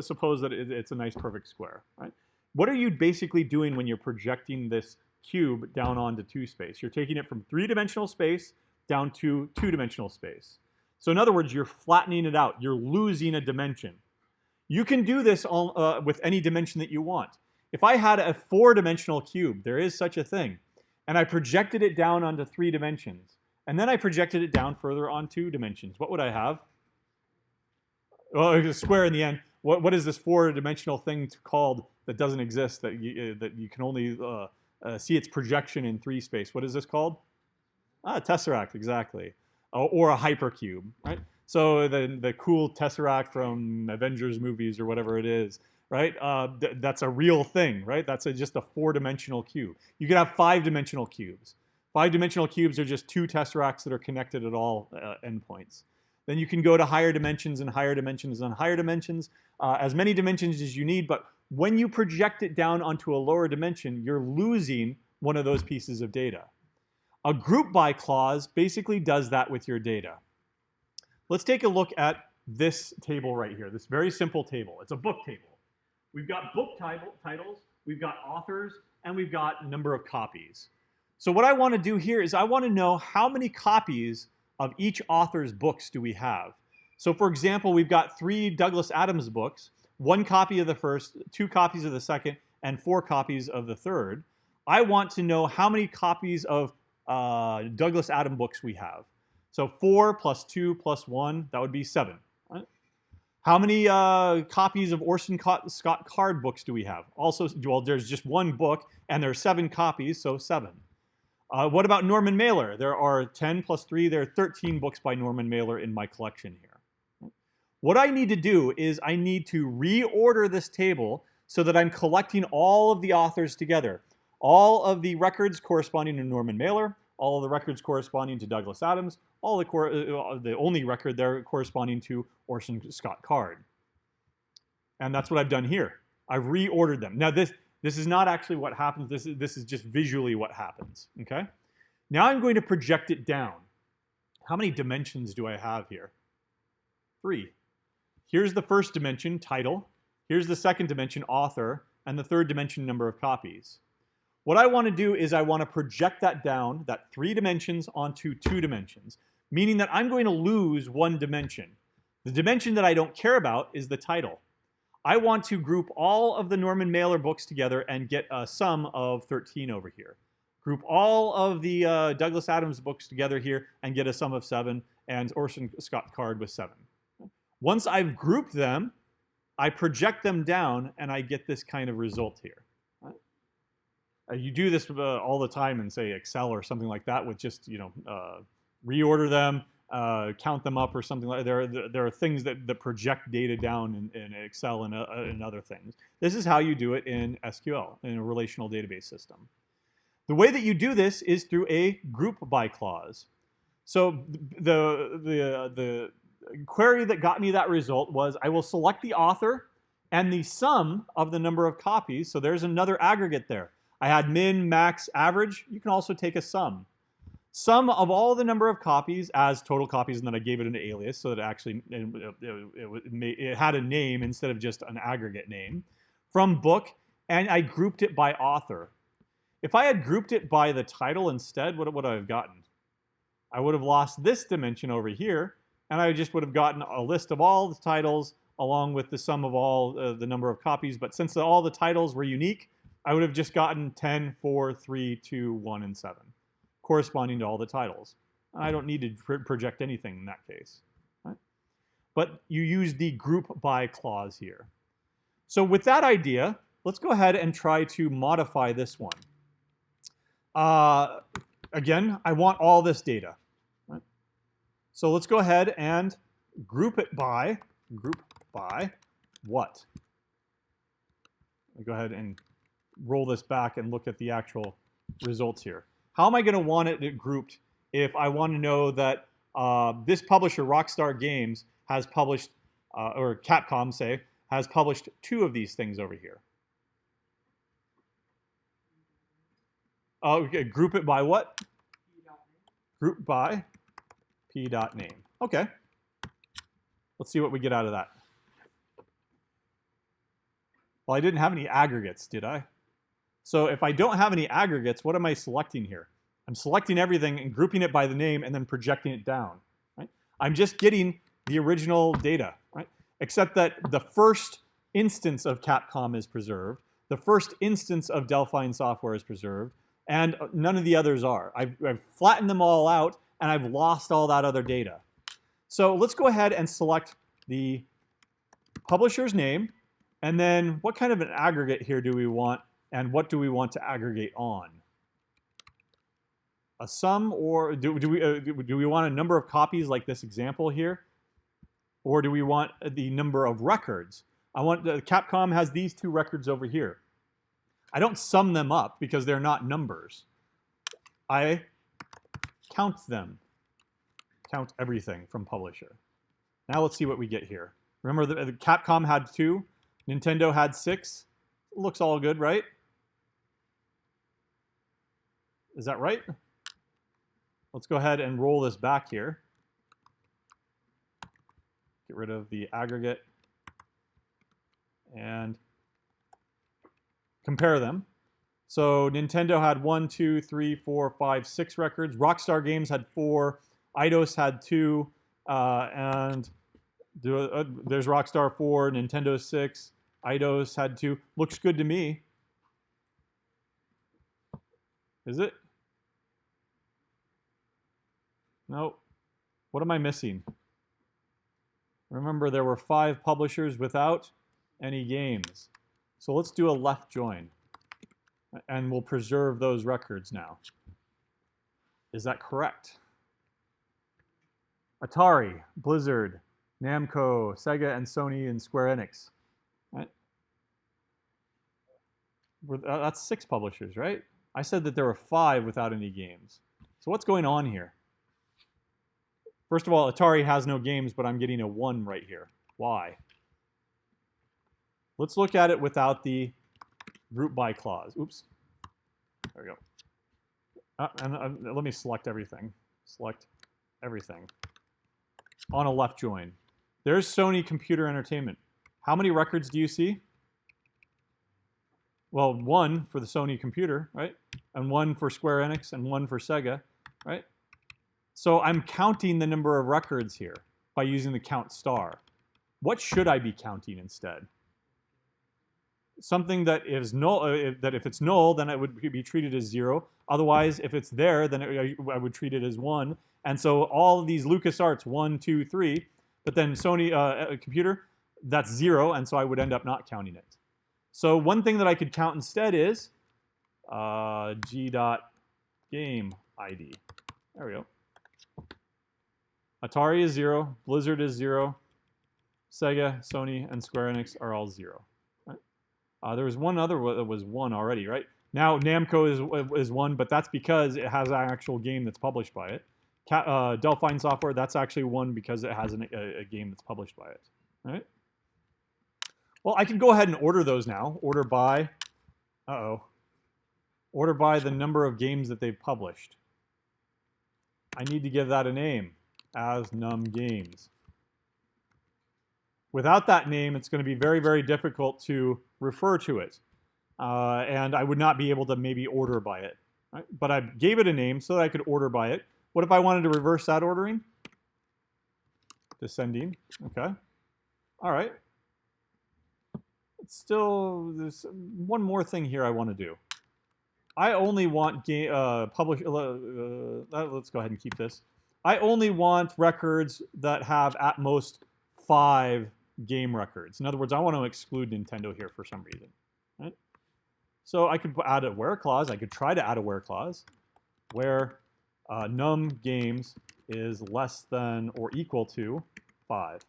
suppose that it's a nice perfect square, right? What are you basically doing when you're projecting this cube down onto 2 space? You're taking it from 3-dimensional space down to 2-dimensional space. So in other words, you're flattening it out. You're losing a dimension. You can do this with any dimension that you want. If I had a 4-dimensional cube, there is such a thing, and I projected it down onto 3 dimensions, and then I projected it down further on 2 dimensions, what would I have? Well, it's a square in the end. What is this 4-dimensional thing called that doesn't exist, that you can only see its projection in 3 space? What is this called? Tesseract, exactly. Or a hypercube, right? So the cool Tesseract from Avengers movies or whatever it is, right? That's a real thing, right? That's just a 4-dimensional cube. You can have 5-dimensional cubes. 5-dimensional cubes are just 2 tesseracts that are connected at all endpoints. Then you can go to higher dimensions and higher dimensions and higher dimensions, as many dimensions as you need, but when you project it down onto a lower dimension, you're losing one of those pieces of data. A group by clause basically does that with your data. Let's take a look at this table right here, this very simple table. It's a book table. We've got book titles, we've got authors, and we've got number of copies. So what I want to do here is I want to know how many copies of each author's books do we have. So for example, we've got 3 Douglas Adams books, 1 copy of the first, 2 copies of the second, and 4 copies of the third. I want to know how many copies of Douglas Adams books we have. So 4 plus 2 plus 1, that would be 7. Right? How many copies of Orson Scott Card books do we have? Also, well, there's just 1 book, and there are 7 copies, so 7. What about Norman Mailer? There are 10 plus 3, there are 13 books by Norman Mailer in my collection here. What I need to do is I need to reorder this table so that I'm collecting all of the authors together. All of the records corresponding to Norman Mailer, all of the records corresponding to Douglas Adams, all the only record there corresponding to Orson Scott Card. And that's what I've done here. I've reordered them. Now this is not actually what happens. This is just visually what happens. Okay. Now I'm going to project it down. How many dimensions do I have here? 3. Here's the first dimension, title. Here's the second dimension, author, and the third dimension, number of copies. What I want to do is I want to project that down, that 3 dimensions, onto 2 dimensions, meaning that I'm going to lose 1 dimension. The dimension that I don't care about is the title. I want to group all of the Norman Mailer books together and get a sum of 13 over here. Group all of the Douglas Adams books together here and get a sum of 7, and Orson Scott Card with 7. Once I've grouped them, I project them down, and I get this kind of result here. You do this all the time in, say, Excel or something like that with just, reorder them, count them up or something like that. There are things that project data down in Excel and other things. This is how you do it in SQL, in a relational database system. The way that you do this is through a group by clause. So the query that got me that result was I will select the author and the sum of the number of copies. So there's another aggregate there. I had min, max, average. You can also take a sum. Sum of all the number of copies as total copies, and then I gave it an alias so that it had a name instead of just an aggregate name from book, and I grouped it by author. If I had grouped it by the title instead, what would I have gotten? I would have lost this dimension over here, and I just would have gotten a list of all the titles along with the sum of all the number of copies. But since all the titles were unique, I would have just gotten 10, 4, 3, 2, 1, and 7, corresponding to all the titles. I don't need to project anything in that case. Right? But you use the group by clause here. So with that idea, let's go ahead and try to modify this one. Again, I want all this data. Right? So let's go ahead and group by what? I'll go ahead and roll this back and look at the actual results here. How am I going to want it grouped if I want to know that this publisher, Rockstar Games, has published, or Capcom, say, has published 2 of these things over here? Okay, group it by what? Group by p.name. Okay. Let's see what we get out of that. Well, I didn't have any aggregates, did I? So if I don't have any aggregates, what am I selecting here? I'm selecting everything and grouping it by the name and then projecting it down. Right? I'm just getting the original data, right? Except that the first instance of Capcom is preserved, the first instance of Delphine software is preserved, and none of the others are. I've flattened them all out, and I've lost all that other data. So let's go ahead and select the publisher's name, and then what kind of an aggregate here do we want, and what do we want to aggregate on? A sum, or do we want a number of copies like this example here? Or do we want the number of records? Capcom has these 2 records over here. I don't sum them up because they're not numbers. I count them. Count everything from publisher. Now let's see what we get here. Remember, the Capcom had 2, Nintendo had 6. Looks all good, right? Is that right? Let's go ahead and roll this back here. Get rid of the aggregate and compare them. So Nintendo had 1, 2, 3, 4, 5, 6 records. Rockstar Games had 4. Eidos had 2. And there's Rockstar 4, Nintendo 6. Eidos had 2. Looks good to me. Is it? No. What am I missing? Remember, there were 5 publishers without any games. So let's do a left join. And we'll preserve those records now. Is that correct? Atari, Blizzard, Namco, Sega, and Sony, and Square Enix. Right? That's 6 publishers, right? I said that there were 5 without any games. So what's going on here? First of all, Atari has no games, but I'm getting a 1 right here. Why? Let's look at it without the group by clause. Oops. There we go. Let me select everything. Select everything. On a left join. There's Sony Computer Entertainment. How many records do you see? Well, 1 for the Sony computer, right? And 1 for Square Enix and 1 for Sega, right? So I'm counting the number of records here by using the count star. What should I be counting instead? Something that is null. That if it's null, then it would be treated as 0. Otherwise, if it's there, then I would treat it as 1. And so all of these LucasArts 1, 2, 3, but then Sony computer, that's 0, and so I would end up not counting it. So one thing that I could count instead is g.game ID. There we go. Atari is 0, Blizzard is 0, Sega, Sony, and Square Enix are all 0. Right? There was one other that was 1 already, right? Now Namco is 1, but that's because it has an actual game that's published by it. Delphine Software, that's actually 1 because it has a game that's published by it. Right? Well, I can go ahead and order those now. Order by, order by the number of games that they've published. I need to give that a name as num games. Without that name, it's going to be very, very difficult to refer to it. And I would not be able to maybe order by it. Right? But I gave it a name so that I could order by it. What if I wanted to reverse that ordering? Descending. Okay. All right. Still, there's one more thing here I want to do. I only want publish. Let's go ahead and keep this. I only want records that have at most 5 game records. In other words, I want to exclude Nintendo here for some reason. Right? So I could add a where clause. I could try to add a where clause where num games is less than or equal to 5.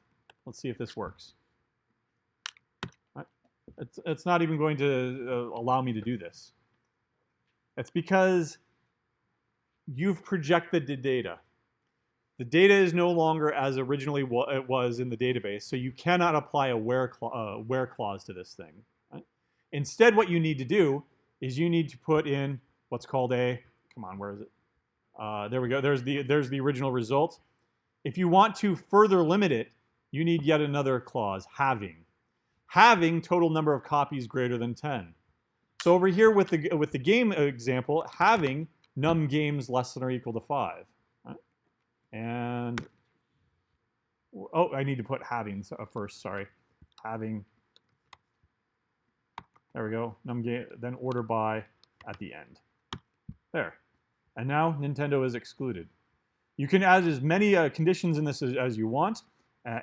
Let's see if this works. It's not even going to allow me to do this. It's because you've projected the data. The data is no longer as originally it was in the database, so you cannot apply a where clause to this thing. Right? Instead, what you need to do is you need to put in what's called a, come on, where is it? There we go. There's the original result. If you want to further limit it, you need yet another clause, having. Having total number of copies greater than 10. So over here with the game example, having num games less than or equal to 5. Right? And, oh, I need to put having first, sorry. Having, there we go, num game, then order by at the end. There. And now Nintendo is excluded. You can add as many conditions in this as you want.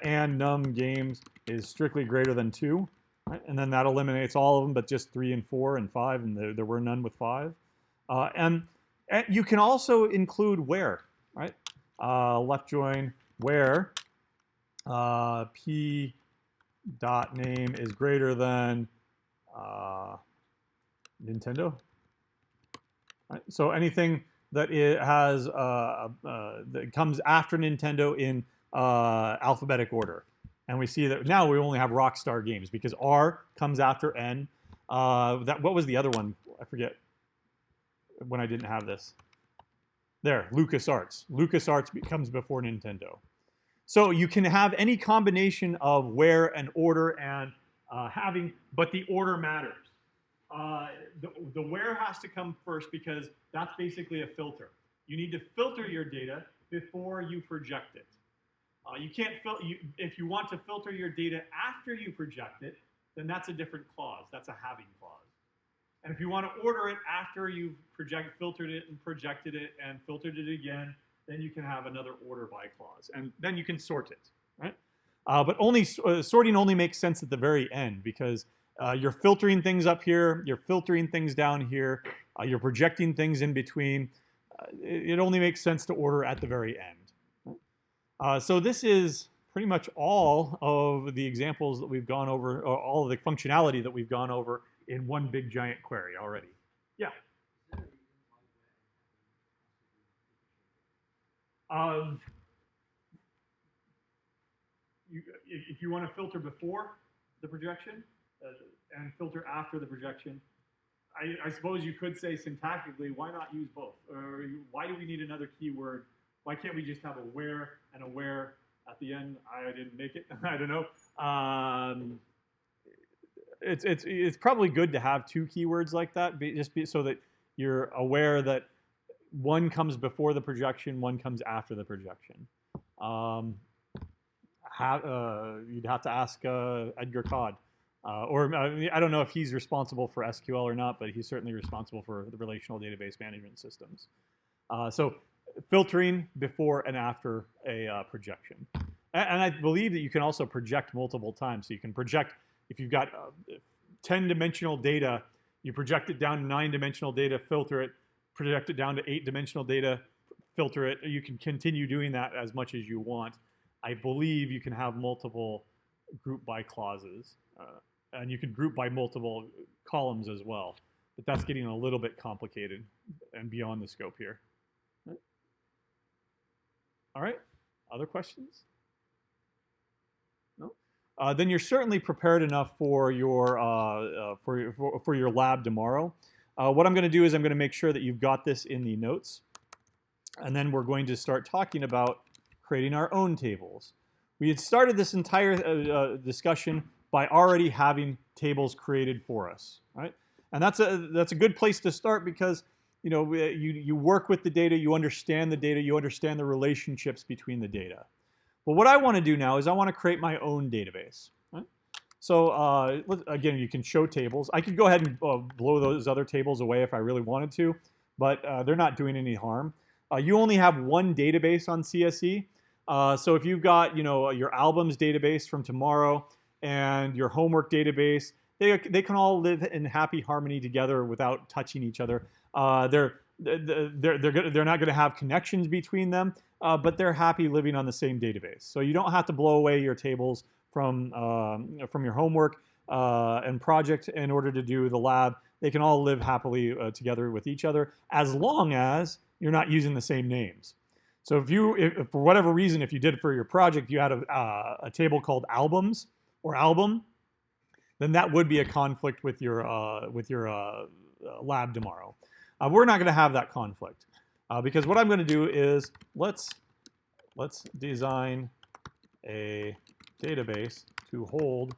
And num games is strictly greater than 2, right? And then that eliminates all of them, but just 3 and 4 and 5, and there were none with 5. And you can also include where, right? Left join where p dot name is greater than Nintendo. Right? So anything that it has that comes after Nintendo in alphabetic order. And we see that now we only have Rockstar Games because R comes after N. What was the other one? I forget when I didn't have this. There, LucasArts. LucasArts comes before Nintendo. So you can have any combination of where and order and having, but the order matters. The where has to come first because that's basically a filter. You need to filter your data before you project it. You can't if you want to filter your data after you project it, then that's a different clause. That's a having clause. And if you want to order it after you've filtered it and projected it and filtered it again, then you can have another order by clause, and then you can sort it, right? But sorting only makes sense at the very end because you're filtering things up here, you're filtering things down here, you're projecting things in between. It only makes sense to order at the very end. So this is pretty much all of the examples that we've gone over, or all of the functionality that we've gone over in one big giant query already. Yeah. If you want to filter before the projection and filter after the projection, I suppose you could say syntactically, why not use both? Or why do we need another keyword? Why can't we just have a where and a where at the end? I didn't make it. I don't know. It's probably good to have two keywords like that, so that you're aware that one comes before the projection, one comes after the projection. You'd have to ask Edgar Codd. Or I don't know if he's responsible for SQL or not, but he's certainly responsible for the relational database management systems. So filtering before and after a projection. And I believe that you can also project multiple times. So you can project, if you've got 10-dimensional data, you project it down to 9-dimensional data, filter it, project it down to 8-dimensional data, filter it. You can continue doing that as much as you want. I believe you can have multiple group by clauses. And you can group by multiple columns as well. But that's getting a little bit complicated and beyond the scope here. All right, other questions? No? Then you're certainly prepared enough for your lab tomorrow. What I'm going to do is I'm going to make sure that you've got this in the notes. And then we're going to start talking about creating our own tables. We had started this entire discussion by already having tables created for us, right? And that's a good place to start because you work with the data, you understand the relationships between the data. But what I want to do now is I want to create my own database. Right? So again, you can show tables. I could go ahead and blow those other tables away if I really wanted to, but they're not doing any harm. You only have one database on CSE. So if you've got your albums database from tomorrow and your homework database, they can all live in happy harmony together without touching each other. They're not going to have connections between them, but they're happy living on the same database. So you don't have to blow away your tables from your homework and project in order to do the lab. They can all live happily together with each other as long as you're not using the same names. So if for whatever reason, if you did it for your project, you had a table called albums or album, then that would be a conflict with your lab tomorrow. We're not going to have that conflict because what I'm going to do is let's design a database to hold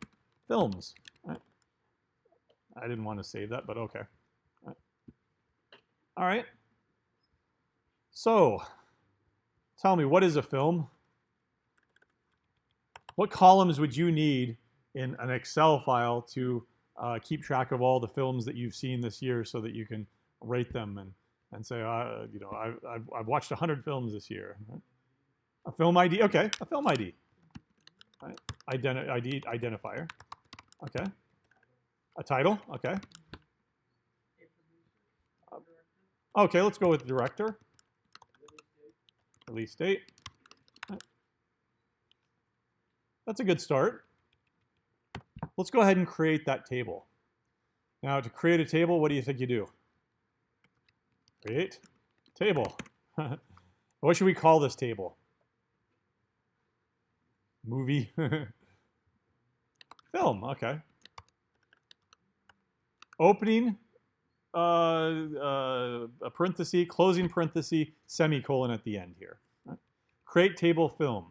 films. Right? I didn't want to save that, but okay. All right. So tell me, what is a film? What columns would you need in an Excel file to keep track of all the films that you've seen this year so that you can rate them and say, I've watched 100 films this year. A film ID, okay, a film ID. Right. ID identifier, okay. A title, okay. Okay, let's go with director. Release date. That's a good start. Let's go ahead and create that table. Now, to create a table, what do you think you do? Create table. What should we call this table? Movie. Film, okay. Opening a parenthesis, closing parenthesis, semicolon at the end here. Right? Create table film.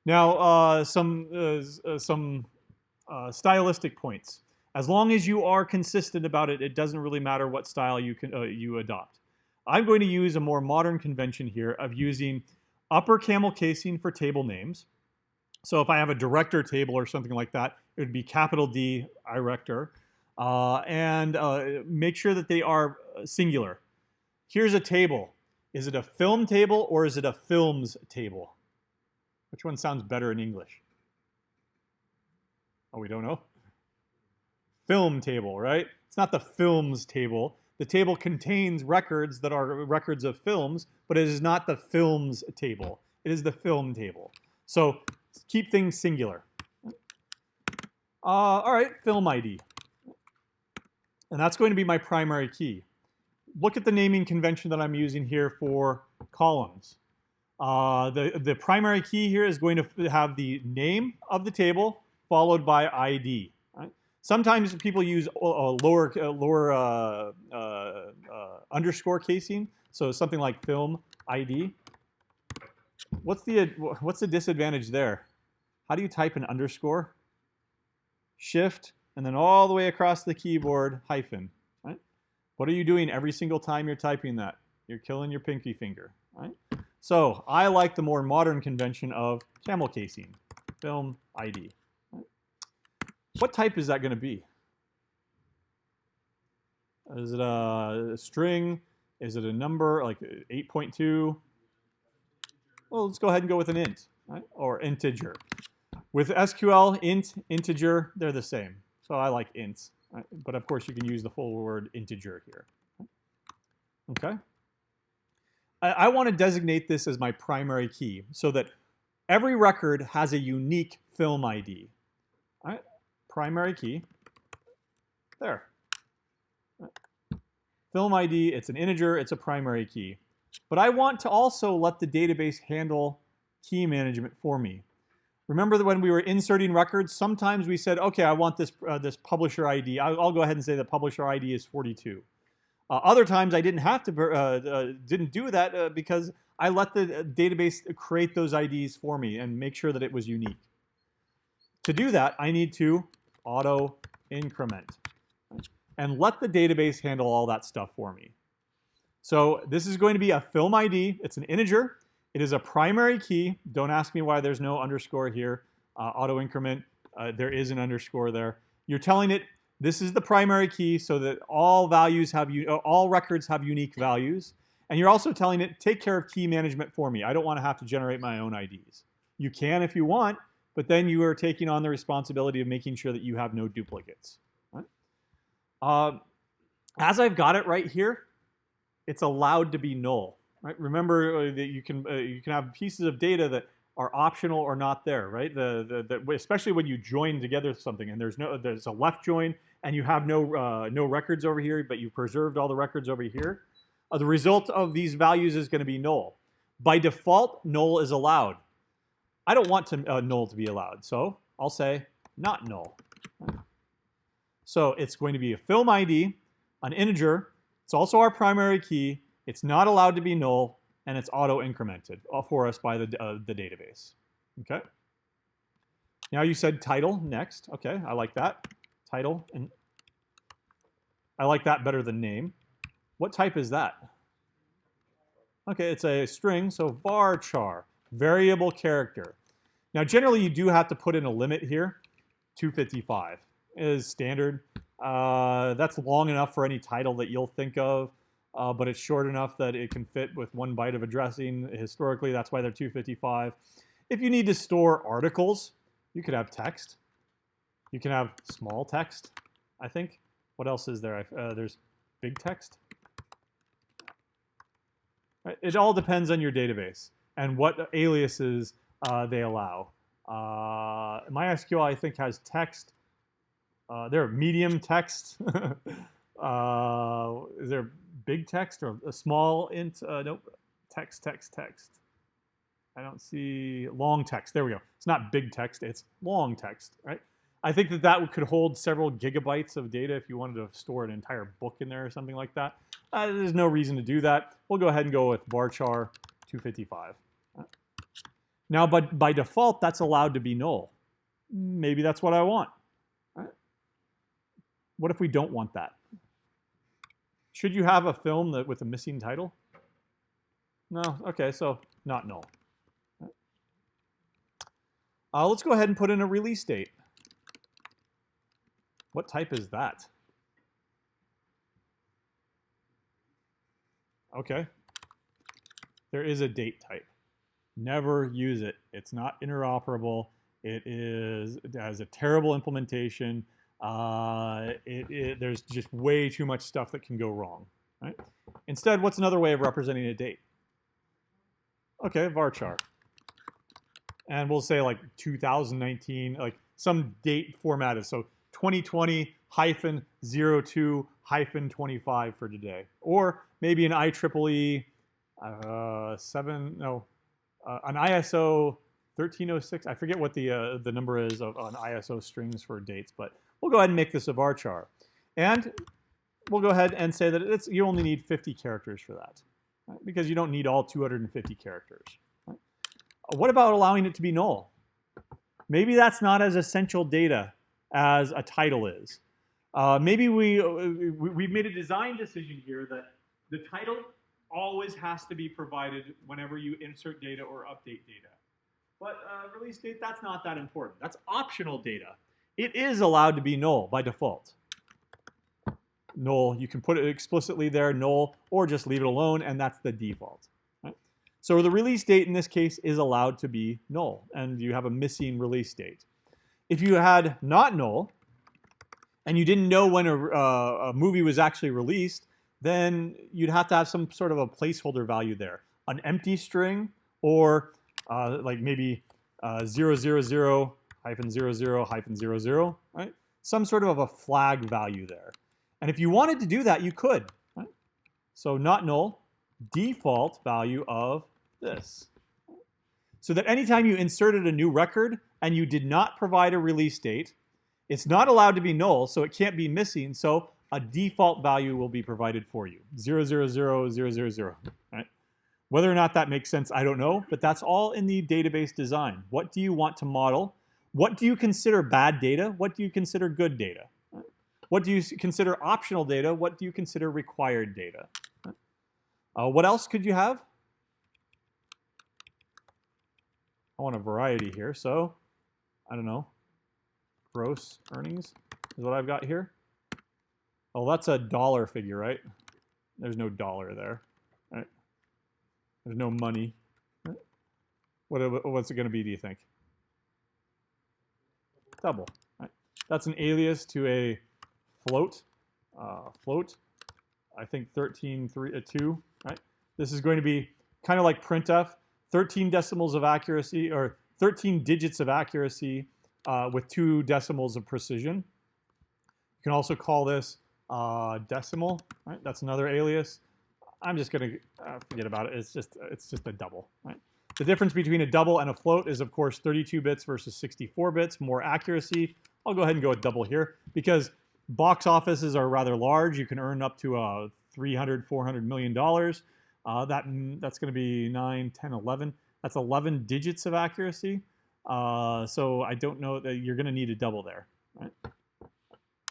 Now, some stylistic points. As long as you are consistent about it, it doesn't really matter what style you adopt. I'm going to use a more modern convention here of using upper camel casing for table names. So if I have a director table or something like that, it would be capital D, director, and make sure that they are singular. Here's a table. Is it a film table or is it a films table? Which one sounds better in English? Oh, we don't know? Film table, right? It's not the films table. The table contains records that are records of films, but it is not the films table. It is the film table. So keep things singular. All right, film ID. And that's going to be my primary key. Look at the naming convention that I'm using here for columns. The primary key here is going to have the name of the table followed by ID. Right? Sometimes people use lower underscore casing, so something like film ID. What's the disadvantage there? How do you type an underscore? Shift, and then all the way across the keyboard, hyphen. Right? What are you doing every single time you're typing that? You're killing your pinky finger. Right? So I like the more modern convention of camel casing, film ID. Right? What type is that going to be? Is it a string? Is it a number, like 8.2? Well, let's go ahead and go with an int, right? Or integer. With SQL, int, integer, they're the same. So I like ints. Right? But of course, you can use the full word integer here. Okay? I want to designate this as my primary key so that every record has a unique film ID. All right? Primary key. There. Right. Film ID, it's an integer, it's a primary key. But I want to also let the database handle key management for me. Remember that when we were inserting records, sometimes we said, okay, I want this, this publisher ID. I'll go ahead and say the publisher ID is 42. Other times I didn't have to, didn't do that because I let the database create those IDs for me and make sure that it was unique. To do that, I need to auto increment and let the database handle all that stuff for me. So this is going to be a film ID. It's an integer. It is a primary key. Don't ask me why there's no underscore here. Auto increment, there is an underscore there. You're telling it this is the primary key so that all values have all records have unique values. And you're also telling it take care of key management for me. I don't want to have to generate my own IDs. You can if you want, but then you are taking on the responsibility of making sure that you have no duplicates. Right? As I've got it right here, it's allowed to be null. Right? Remember that you can have pieces of data that are optional or not there, right? Especially when you join together something and there's a left join and you have no records over here, but you've preserved all the records over here. The result of these values is going to be null. By default, null is allowed. I don't want null to be allowed, so I'll say not null. So it's going to be a film ID, an integer. It's also our primary key. It's not allowed to be null, and it's auto-incremented for us by the database. Okay. Now you said title next. Okay, I like that. Title, and I like that better than name. What type is that? Okay, it's a string, so varchar, variable character. Now generally you do have to put in a limit here. 255 is standard. That's long enough for any title that you'll think of. But it's short enough that it can fit with 1 byte of addressing. Historically, that's why they're 255. If you need to store articles, you could have text. You can have small text, I think. What else is there? There's big text. It all depends on your database and what aliases they allow. MySQL, I think, has text. There are medium text. Is there big text or a small int? Nope. Text. I don't see long text. There we go. It's not big text. It's long text, right? I think that could hold several gigabytes of data if you wanted to store an entire book in there or something like that. There's no reason to do that. We'll go ahead and go with varchar 255. Now, but by default, that's allowed to be null. Maybe that's what I want. Right? What if we don't want that? Should you have a film with a missing title? No? Okay, so not null. Let's go ahead and put in a release date. What type is that? Okay. There is a date type. Never use it. It's not interoperable. It has a terrible implementation. There's just way too much stuff that can go wrong. Right? Instead, what's another way of representing a date? Okay, varchar. And we'll say like 2019, like some date formatted. So 2020-02-25 for today. Or maybe an IEEE an ISO 1306. I forget what the number is on ISO strings for dates, but we'll go ahead and make this a varchar. And we'll go ahead and say that you only need 50 characters for that, right? Because you don't need all 250 characters. Right? What about allowing it to be null? Maybe that's not as essential data as a title is. Maybe we've made a design decision here that the title always has to be provided whenever you insert data or update data. But release date, that's not that important. That's optional data. It is allowed to be null by default. Null, you can put it explicitly there, null, or just leave it alone, and that's the default. Right? So the release date in this case is allowed to be null, and you have a missing release date. If you had not null, and you didn't know when a movie was actually released, then you'd have to have some sort of a placeholder value there. An empty string, or like maybe 000-00-00, right? Some sort of a flag value there. And if you wanted to do that, you could. Right? So not null, default value of this. So that anytime you inserted a new record and you did not provide a release date, it's not allowed to be null, so it can't be missing, so a default value will be provided for you, 000-000, right? Whether or not that makes sense, I don't know, but that's all in the database design. What do you want to model? What do you consider bad data? What do you consider good data? Right? What do you consider optional data? What do you consider required data? Right? What else could you have? I want a variety here, so I don't know. Gross earnings is what I've got here. Oh, that's a dollar figure, right? There's no dollar there, right? There's no money. Right? What's it going to be, do you think? Double, right? That's an alias to a float. Float, I think 13.2, right? This is going to be kind of like printf, 13 decimals of accuracy, or 13 digits of accuracy with 2 decimals of precision. You can also call this decimal, right? That's another alias. I'm just going to forget about it. It's just a double, right? The difference between a double and a float is, of course, 32 bits versus 64 bits, more accuracy. I'll go ahead and go with double here because box offices are rather large. You can earn up to $300, $400 million. That's going to be 9, 10, 11. That's 11 digits of accuracy. So I don't know that you're going to need a double there, right?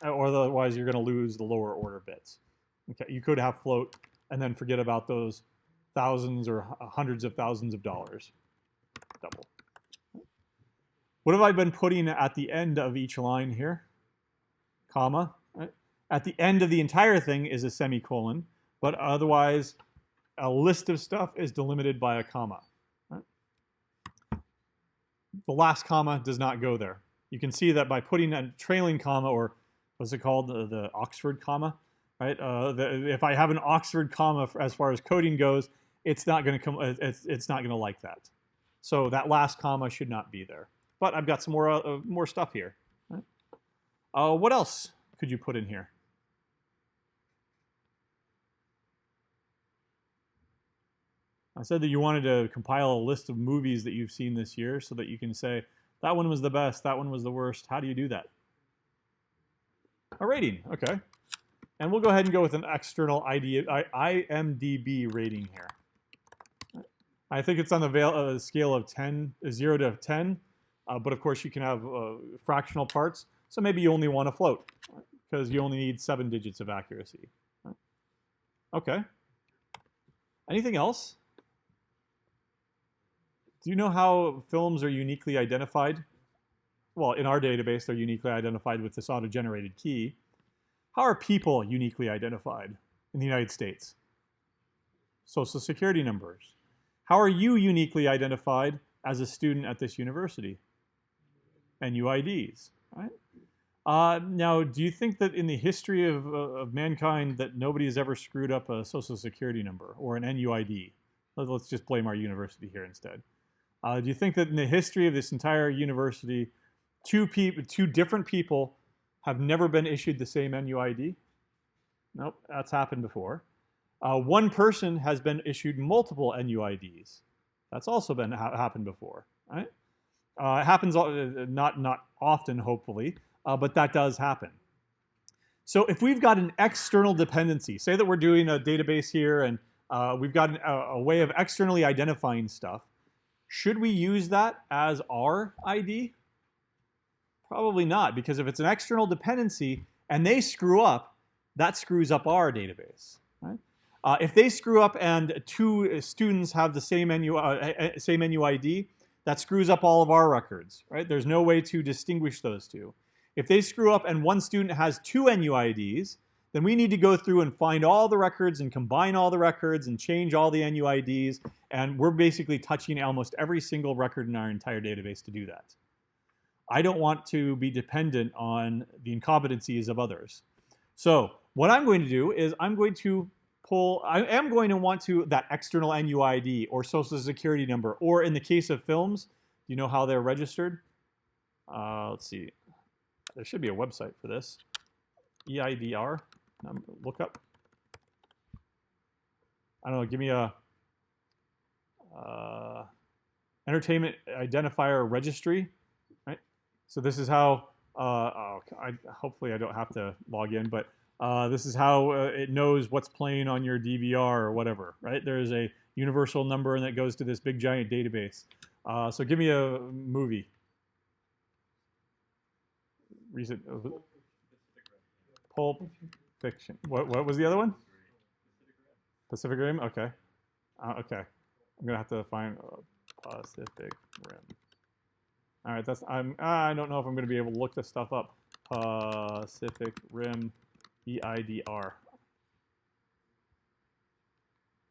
Or otherwise you're going to lose the lower order bits. Okay, you could have float and then forget about those thousands or hundreds of thousands of dollars. Double. What have I been putting at the end of each line here? Comma. Right? At the end of the entire thing is a semicolon, but otherwise a list of stuff is delimited by a comma. Right? The last comma does not go there. You can see that by putting a trailing comma, or what's it called, the Oxford comma, right? If I have an Oxford comma as far as coding goes, it's not going to come. It's not going to like that. So that last comma should not be there. But I've got some more stuff here. Right? What else could you put in here? I said that you wanted to compile a list of movies that you've seen this year so that you can say, that one was the best, that one was the worst. How do you do that? A rating, okay. And we'll go ahead and go with an external IMDb rating here. I think it's on the scale of 0 to 10, but of course you can have fractional parts, so maybe you only want a float. because you only need 7 digits of accuracy. Right? Okay. Anything else? Do you know how films are uniquely identified? Well, in our database, they're uniquely identified with this auto-generated key. How are people uniquely identified in the United States? Social security numbers. How are you uniquely identified as a student at this university? NUIDs, right? Now, do you think that in the history of mankind that nobody has ever screwed up a social security number or an NUID? Let's just blame our university here instead. Do you think that in the history of this entire university, two different people have never been issued the same NUID? Nope, that's happened before. One person has been issued multiple NUIDs. That's also been happened before, right? It happens not often, hopefully, but that does happen. So if we've got an external dependency, say that we're doing a database here and we've got a way of externally identifying stuff, should we use that as our ID? Probably not, because if it's an external dependency and they screw up, that screws up our database. Right? If they screw up and 2 students have the same NUID, that screws up all of our records. Right? There's no way to distinguish those two. If they screw up and one student has 2 NUIDs, then we need to go through and find all the records and combine all the records and change all the NUIDs, and we're basically touching almost every single record in our entire database to do that. I don't want to be dependent on the incompetencies of others. So what I'm going to do is I am going to want to that external NUID or social security number, or in the case of films, do you know how they're registered? Let's see. There should be a website for this. EIDR, look up. I don't know, give me a entertainment identifier registry, right? So this is how, hopefully I don't have to log in, but this is how it knows what's playing on your DVR or whatever, right? There's a universal number and that goes to this big giant database. So give me a movie. Recent Pulp Fiction. What was the other one? Pacific Rim. Okay. Okay. I'm gonna have to find Pacific Rim. All right. I don't know if I'm gonna be able to look this stuff up. Pacific Rim EIDR.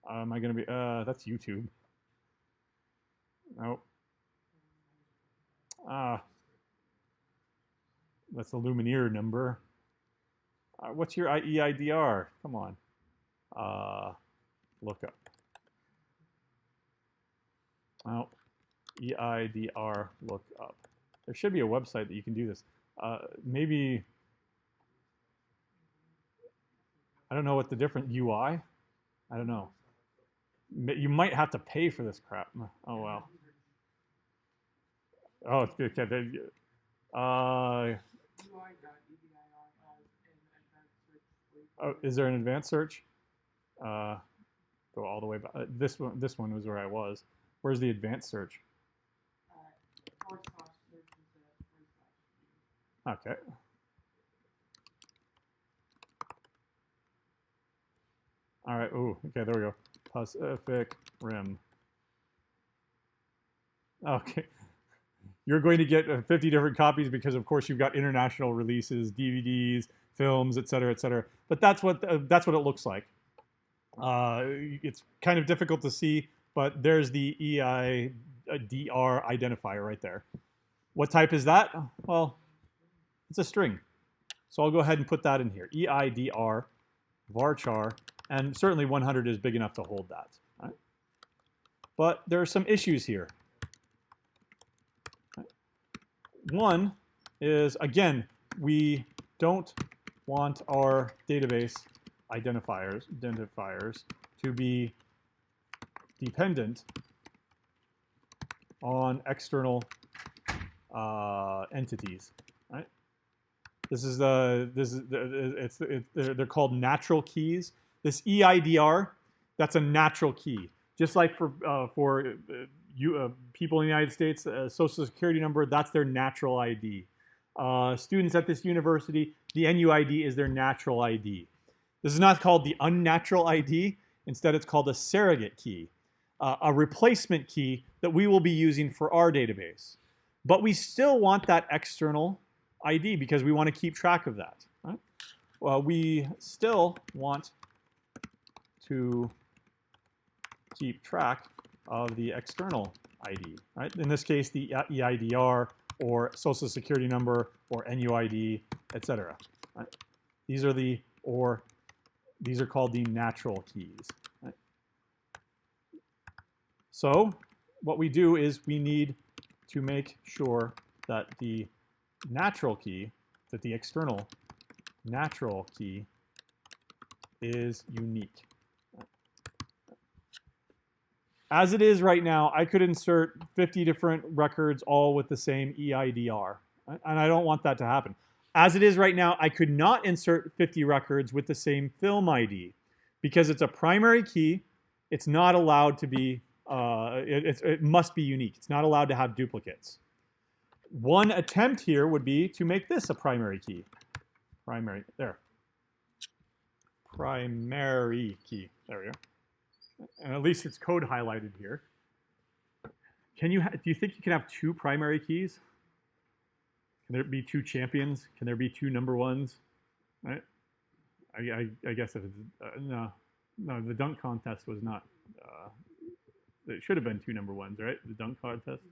Am I gonna be? That's YouTube. Nope. That's the Lumineer number. What's your EIDR? Come on. Look up. Well, EIDR look up. There should be a website that you can do this. Maybe, I don't know what the different UI. I don't know. You might have to pay for this crap. Oh, well. Oh, it's good. Okay. Oh, is there an advanced search? Go all the way back. This one was where I was. Where's the advanced search? Okay. All right. Ooh. Okay. There we go. Pacific Rim. Okay. You're going to get 50 different copies because, of course, you've got international releases, DVDs, films, et cetera, et cetera. But that's what it looks like. It's kind of difficult to see, but there's the EIDR identifier right there. What type is that? Well, it's a string. So I'll go ahead and put that in here. EIDR, varchar, and certainly 100 is big enough to hold that. Right? But there are some issues here. One is, again, we don't want our database identifiers to be dependent on external entities, right? They're called natural keys. This EIDR, that's a natural key. Just like for people in the United States, social security number, that's their natural ID. students at this university, the NUID is their natural ID. This is not called the unnatural ID. Instead, it's called a surrogate key, a replacement key that we will be using for our database. But we still want that external ID because we want to keep track of that. Right? Well, we still want to keep track of the external ID. Right? In this case, the EIDR or Social Security number or NUID, etc. Right? These are called the natural keys. Right? So what we do is we need to make sure that the natural key, that the external natural key is unique. As it is right now, I could insert 50 different records all with the same EIDR, and I don't want that to happen. As it is right now, I could not insert 50 records with the same film ID because it's a primary key. It's not allowed to be, it must be unique. It's not allowed to have duplicates. One attempt here would be to make this a primary key. Primary key, there we go. And at least it's code highlighted here. Do you think you can have two primary keys? Can there be two champions? Can there be two number ones? Right? I guess if it's, no, the dunk contest was not, it should have been two number ones, right? The dunk contest.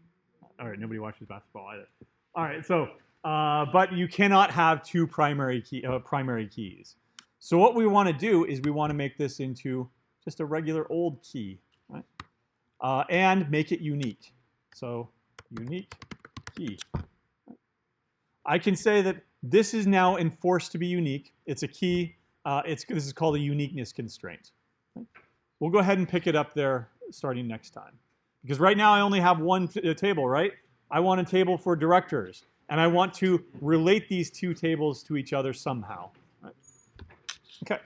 All right, nobody watches basketball either. All right, so, but you cannot have two primary keys. So what we want to do is we want to make this into just a regular old key, right? And make it unique. So unique key. I can say that this is now enforced to be unique. It's a key. This is called a uniqueness constraint. Okay? We'll go ahead and pick it up there starting next time. Because right now I only have one table, right? I want a table for directors. And I want to relate these two tables to each other somehow. Right? Okay.